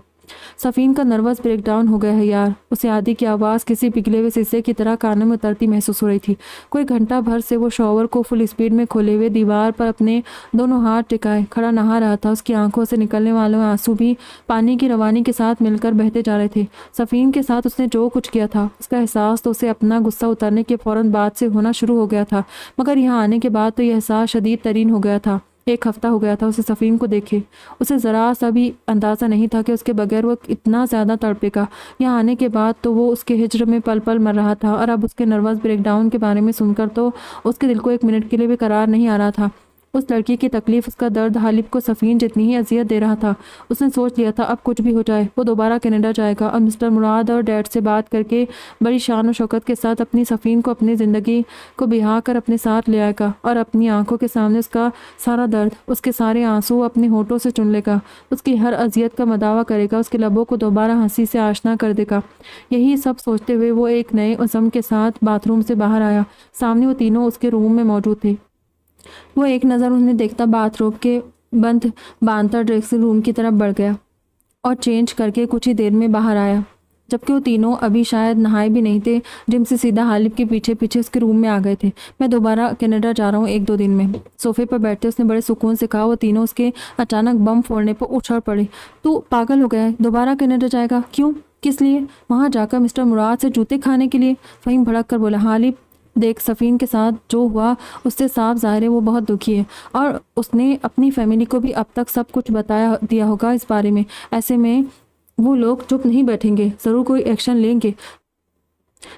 सफ़ीन का नर्वस ब्रेकडाउन हो गया है यार। उसे आदि की आवाज़ किसी पिघले हुए शीशे की तरह कानों में उतरती महसूस हो रही थी। कोई घंटा भर से वो शॉवर को फुल स्पीड में खोले हुए दीवार पर अपने दोनों हाथ टिकाए खड़ा नहा रहा था। उसकी आंखों से निकलने वाले आंसू भी पानी की रवानी के साथ मिलकर बहते जा रहे थे। सफ़ीन के साथ उसने जो कुछ किया था उसका एहसास तो उसे अपना गुस्सा उतारने के फ़ौरन बाद से होना शुरू हो गया था, मगर यहाँ आने के बाद तो यह एहसास शदीद तरीन हो गया था। 1 हफ्ता हो गया था उसे सफ़ीन को देखे। उसे ज़रा सा भी अंदाज़ा नहीं था कि उसके बगैर वो इतना ज़्यादा तड़पेगा। यहाँ आने के बाद तो वो उसके हिज्र में पल पल मर रहा था, और अब उसके नर्वस ब्रेकडाउन के बारे में सुनकर तो उसके दिल को 1 मिनट के लिए भी करार नहीं आ रहा था। उस लड़की की तकलीफ, उसका दर्द हालिब को सफ़ीन जितनी ही अजियत दे रहा था। उसने सोच लिया था अब कुछ भी हो जाए वो दोबारा कनाडा जाएगा और मिस्टर मुराद और डैड से बात करके बड़ी शान और शौकत के साथ अपनी सफ़ीन को अपनी ज़िंदगी को बिहा कर अपने साथ ले आएगा, और अपनी आंखों के सामने उसका सारा दर्द, उसके सारे आंसू अपने होठों से चुन लेगा, उसकी हर अजियत का मदावा करेगा, उसके लबों को दोबारा हंसी से आशना कर देगा। यही सब सोचते हुए वो एक नए उज़्म के साथ बाथरूम से बाहर आया। सामने वो तीनों उसके रूम में मौजूद थे। वो एक नज़र उन्हें देखता बाथरूम के बंद बांधता ड्रेसिंग रूम की तरफ बढ़ गया और चेंज करके कुछ ही देर में बाहर आया, जबकि वो तीनों अभी शायद नहाए भी नहीं थे। जिम से सीधा हालिब के पीछे पीछे उसके रूम में आ गए थे। मैं दोबारा कनाडा जा रहा हूँ 1-2 दिन में। सोफे पर बैठते उसने बड़े सुकून से कहा। वो तीनों उसके अचानक बम फोड़ने पर उछल पड़े। तू पागल हो गया है? दोबारा कनाडा जाएगा? क्यों? किस लिए? वहाँ जाकर मिस्टर मुराद से जूते खाने के लिए? फ़हीम भड़क कर बोला। हालिब देख, सफ़ीन के साथ जो हुआ उससे साफ ज़ाहिर है वो बहुत दुखी है, और उसने अपनी फैमिली को भी अब तक सब कुछ बता दिया होगा इस बारे में। ऐसे में वो लोग चुप नहीं बैठेंगे, ज़रूर कोई एक्शन लेंगे।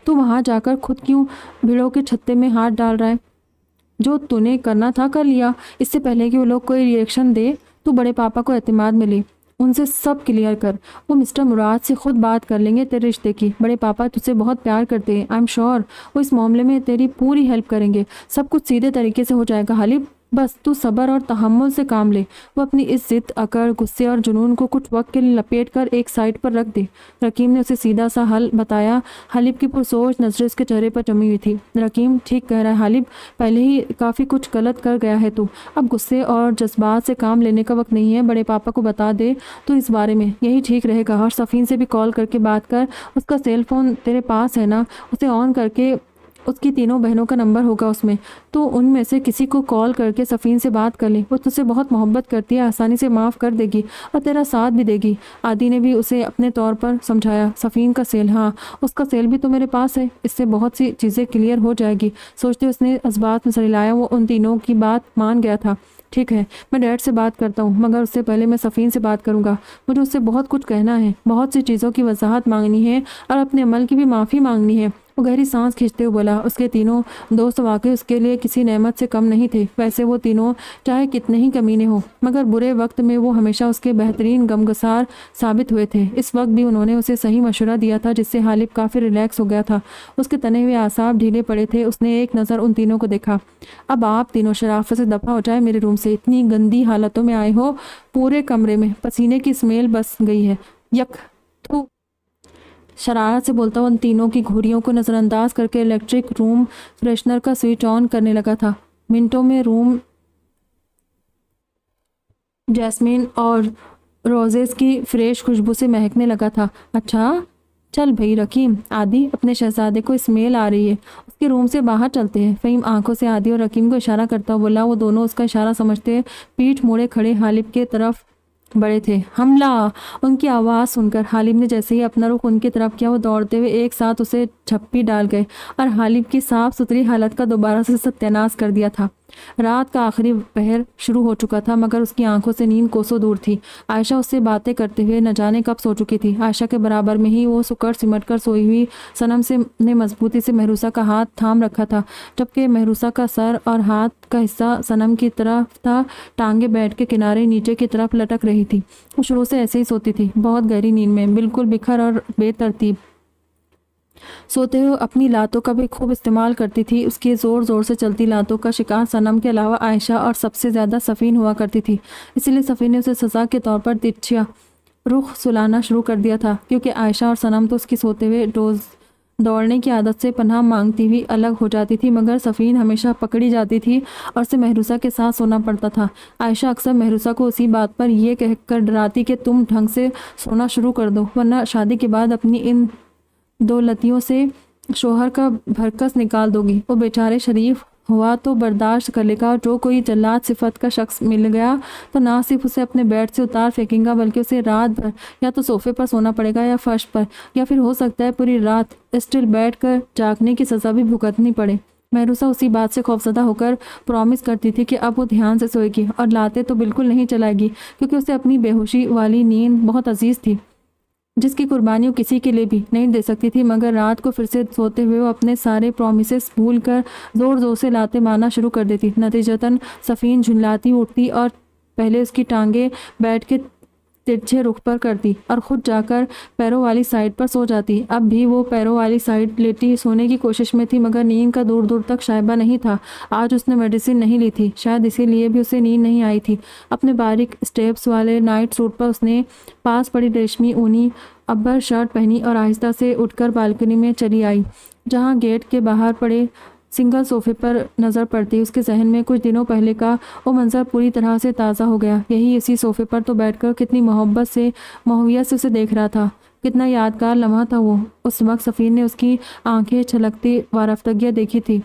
तो वहाँ जाकर खुद क्यों भीड़ों के छत्ते में हाथ डाल रहा है? जो तूने करना था कर लिया। इससे पहले कि वो लोग कोई रिएक्शन दे तो बड़े पापा को एतमाद मिले, उनसे सब क्लियर कर। वो मिस्टर मुराद से खुद बात कर लेंगे तेरे रिश्ते की। बड़े पापा तुझसे बहुत प्यार करते हैं, आई एम श्योर वो इस मामले में तेरी पूरी हेल्प करेंगे। सब कुछ सीधे तरीके से हो जाएगा हालिब, बस तू सब्र और तहम्मुल से काम ले। वो अपनी इस जिद, अकड़, गुस्से और जुनून को कुछ वक्त के लिए लपेट कर एक साइड पर रख दे। रकीम ने उसे सीधा सा हल बताया। हालिब की पुरसोच नजरें उसके चेहरे पर जमी हुई थी। रकीम ठीक कह रहा है हालिब, पहले ही काफ़ी कुछ गलत कर गया है तू। अब गुस्से और जज्बात से काम लेने का वक्त नहीं है। बड़े पापा को बता दे तो इस बारे में, यही ठीक रहेगा। और सफ़ीन से भी कॉल करके बात कर। उसका सेल फ़ोन तेरे पास है ना? उसे ऑन करके उसकी तीनों बहनों का नंबर होगा उसमें, तो उनमें से किसी को कॉल करके सफ़ीन से बात कर ले। वो तुझसे बहुत मोहब्बत करती है, आसानी से माफ़ कर देगी और तेरा साथ भी देगी। आदि ने भी उसे अपने तौर पर समझाया। सफ़ीन का सेल, हाँ उसका सेल भी तो मेरे पास है, इससे बहुत सी चीज़ें क्लियर हो जाएगी। सोचते उसने इस्बात में सरिलाया। वो उन तीनों की बात मान गया था। ठीक है, मैं डैड से बात करता हूँ, मगर उससे पहले मैं सफ़ीन से बात करूँगा। मुझे उससे बहुत कुछ कहना है, बहुत सी चीज़ों की वजाहत मांगनी है और अपने अमल की भी माफ़ी मांगनी है। वो गहरी सांस खींचते हुए बोला। उसके तीनों दोस्त वाकई उसके लिए किसी नेमत से कम नहीं थे। वैसे वो तीनों चाहे कितने ही कमीने हो, मगर बुरे वक्त में वो हमेशा उसके बेहतरीन गमगसार साबित हुए थे। इस वक्त भी उन्होंने उसे सही मशवरा दिया था, जिससे हालिब काफ़ी रिलैक्स हो गया था। उसके तने हुए आसाब ढीले पड़े थे। उसने एक नज़र उन तीनों को देखा। अब आप तीनों शराफत से दफ़ा हो जाए मेरे रूम से। इतनी गंदी हालतों में आए हो, पूरे कमरे में पसीने की स्मेल बस गई है। यक थू। शरारत से बोलता हुआ उन तीनों की घुड़ियों को नज़रअंदाज करके इलेक्ट्रिक रूम फ्रेशनर का स्विच ऑन करने लगा था। मिनटों में रूम जैस्मीन और रोजेस की फ्रेश खुशबू से महकने लगा था। अच्छा चल भाई रकीम, आदि अपने शहजादे को स्मेल आ रही है, उसके रूम से बाहर चलते हैं। फ़हीम आंखों से आदि और रकीम को इशारा करता हुआ बोला। वो दोनों उसका इशारा समझते पीठ मोड़े खड़े हालिब के तरफ बड़े थे। हमला! उनकी आवाज़ सुनकर हालिब ने जैसे ही अपना रुख उनकी तरफ किया, वो दौड़ते हुए एक साथ उसे झप्पी डाल गए और हालिब की साफ सुथरी हालत का दोबारा से सत्यानाश कर दिया था। रात का आखिरी पहर शुरू हो चुका था, मगर उसकी आंखों से नींद कोसों दूर थी। आयशा उससे बातें करते हुए न जाने कब सो चुकी थी। आयशा के बराबर में ही वो सुकड़ सिमट कर सोई हुई सनम से ने मजबूती से महरूसा का हाथ थाम रखा था, जबकि महरूसा का सर और हाथ का हिस्सा सनम की तरफ था। टांगे बेड के किनारे नीचे की तरफ लटक रही थी। वो शुरू से ऐसे ही सोती थी, बहुत गहरी नींद में, बिल्कुल बिखर और बेतरतीब। सोते हुए अपनी लातों का भी खूब इस्तेमाल करती थी। उसकी ज़ोर ज़ोर से चलती लातों का शिकार सनम के अलावा आयशा और सबसे ज़्यादा सफ़ीन हुआ करती थी। इसीलिए सफ़ीन ने उसे सज़ा के तौर पर तिरछा रुख सुलाना शुरू कर दिया था, क्योंकि आयशा और सनम तो उसकी सोते हुए दौड़ने की आदत से पनाह मांगती हुई अलग हो जाती थी, मगर सफ़ीन हमेशा पकड़ी जाती थी और उसे महरूसा के साथ सोना पड़ता था। आयशा अक्सर महरूसा को उसी बात पर यह कहकर डराती कि तुम ढंग से सोना शुरू कर दो, वरना शादी के बाद अपनी इन दौलतियों से शोहर का भरकस निकाल दोगी। वो बेचारे शरीफ हुआ तो बर्दाश्त कर लेगा, और जो कोई जल्लाद सिफत का शख्स मिल गया तो ना सिर्फ उसे अपने बेड से उतार फेंकेगा, बल्कि उसे रात भर या तो सोफे पर सोना पड़ेगा या फर्श पर, या फिर हो सकता है पूरी रात स्टिल बैठ कर जागने की सज़ा भी भुगतनी पड़े। महरूसा उसी बात से खौफजदा होकर प्रॉमिस करती थी कि अब वो ध्यान से सोएगी और लाते तो बिल्कुल नहीं चलाएगी, क्योंकि उसे अपनी बेहोशी वाली नींद बहुत अजीज़ थी, जिसकी कुर्बानी वो किसी के लिए भी नहीं दे सकती थी। मगर रात को फिर से सोते हुए वो अपने सारे प्रॉमिसेस भूल कर ज़ोर ज़ोर से लाते मारना शुरू कर देती। नतीजतन सफ़ीन झुंझलाती उठती और पहले उसकी टांगें बैठ के तिरछे रुख पर करती और ख़ुद जाकर पैरों वाली साइड पर सो जाती। अब भी वो पैरों वाली साइड लेटी सोने की कोशिश में थी, मगर नींद का दूर दूर तक शायबा नहीं था। आज उसने मेडिसिन नहीं ली थी, शायद इसीलिए भी उसे नींद नहीं आई थी। अपने बारीक स्टेप्स वाले नाइट सूट पर उसने पास पड़ी रेशमी ऊनी अब्बर शर्ट पहनी और आहिस्ता से उठकर बालकनी में चली आई, जहाँ गेट के बाहर पड़े सिंगल सोफे पर नज़र पड़ती उसके जहन में कुछ दिनों पहले का वो मंजर पूरी तरह से ताज़ा हो गया। यही इसी सोफे पर तो बैठकर कितनी मोहब्बत से मोहवियत से उसे देख रहा था। कितना यादगार लम्हा था वो। उस वक्त सफ़ीन ने उसकी आंखें छलकती वारफ्तगियाँ देखी थी।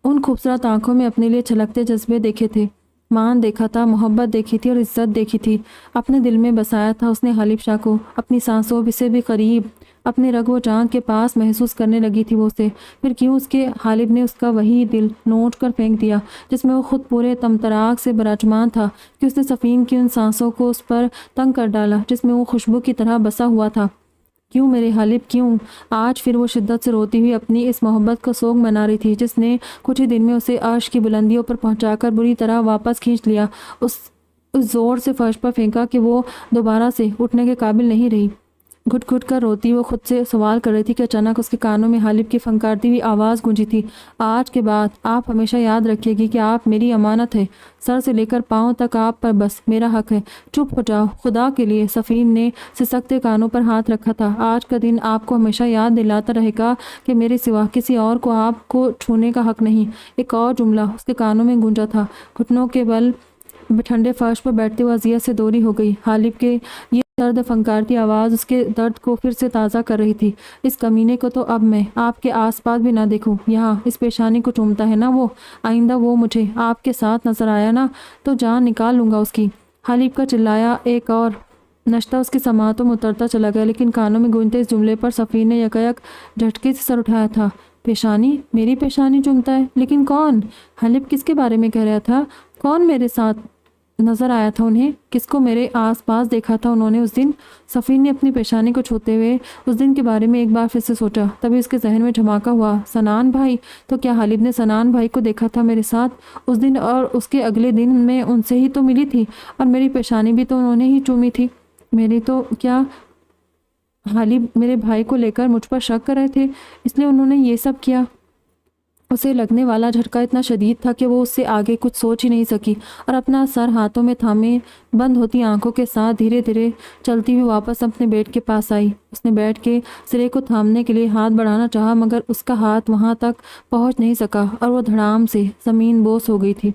उन खूबसूरत आंखों में अपने लिए छलकते जज्बे देखे थे, मान देखा था, मोहब्बत देखी थी और इज्जत देखी थी। अपने दिल में बसाया था उसने हालिब शाह को, अपनी सांसों से भी करीब, अपने रगो जान के पास महसूस करने लगी थी वो उसे। फिर क्यों उसके हालिब ने उसका वही दिल नोच कर फेंक दिया जिसमें वो खुद पूरे तमतराक से बराजमान था, कि उसने सफ़ीन की उन सांसों को उस पर तंग कर डाला जिसमें वो खुशबू की तरह बसा हुआ था। क्यों मेरे हालिब क्यों? आज फिर वो शिद्दत से रोती हुई अपनी इस मोहब्बत को सोग मना रही थी, जिसने कुछ ही दिन में उसे अर्श की बुलंदियों पर पहुंचाकर बुरी तरह वापस खींच लिया, उस ज़ोर से फर्श पर फेंका कि वो दोबारा से उठने के काबिल नहीं रही। घुट घुट कर रोती वो खुद से सवाल कर रही थी कि अचानक उसके कानों में हालिब की फंकारती हुई आवाज़ गूंजी थी, आज के बाद आप हमेशा याद रखिएगी कि आप मेरी अमानत है, सर से लेकर पाँव तक आप पर बस मेरा हक है। चुप हो जाओ खुदा के लिए। सफ़ीन ने सिसकते कानों पर हाथ रखा था। आज का दिन आपको हमेशा याद दिलाता रहेगा कि मेरे सिवा किसी और को आपको छूने का हक नहीं। एक और जुमला उसके कानों में गूंजा था। घुटनों के बल ठंडे फर्श पर बैठते हुए अजियत से दूरी हो गई। हालिब के ये दर्द फंकारती आवाज़ उसके दर्द को फिर से ताज़ा कर रही थी। इस कमीने को तो अब मैं आपके आसपास भी ना देखूं। यहाँ इस पेशानी को चूमता है ना वो, आइंदा वो मुझे आपके साथ नजर आया ना तो जान निकाल लूँगा उसकी। हालिब का चिल्लाया एक और नश्ता उसकी समातों में उतरता चला गया, लेकिन कानों में गूंजते इस जुमले पर सफ़ीन ने यकायक झटके से सर उठाया था। पेशानी? मेरी पेशानी चूमता है? लेकिन कौन? हालिब किसके बारे में कह रहा था? कौन मेरे साथ नज़र आया था उन्हें? किसको मेरे आसपास देखा था उन्होंने उस दिन? सफ़ीन ने अपनी पेशानी को छूते हुए उस दिन के बारे में एक बार फिर से सोचा। तभी उसके जहन में धमाका हुआ, सनान भाई? तो क्या हालिब ने सनान भाई को देखा था मेरे साथ उस दिन? और उसके अगले दिन मैं उनसे ही तो मिली थी और मेरी पेशानी भी तो उन्होंने ही चूमी थी मेरी। तो क्या हालिब मेरे भाई को लेकर मुझ पर शक कर रहे थे, इसलिए उन्होंने ये सब किया? उसे लगने वाला झटका इतना शदीद था कि वो उससे आगे कुछ सोच ही नहीं सकी और अपना सर हाथों में थामे बंद होती आंखों के साथ धीरे धीरे चलती हुई वापस अपने बेड के पास आई। उसने बेड के सिरे को थामने के लिए हाथ बढ़ाना चाहा, मगर उसका हाथ वहां तक पहुंच नहीं सका और वो धड़ाम से ज़मीन बोस हो गई थी।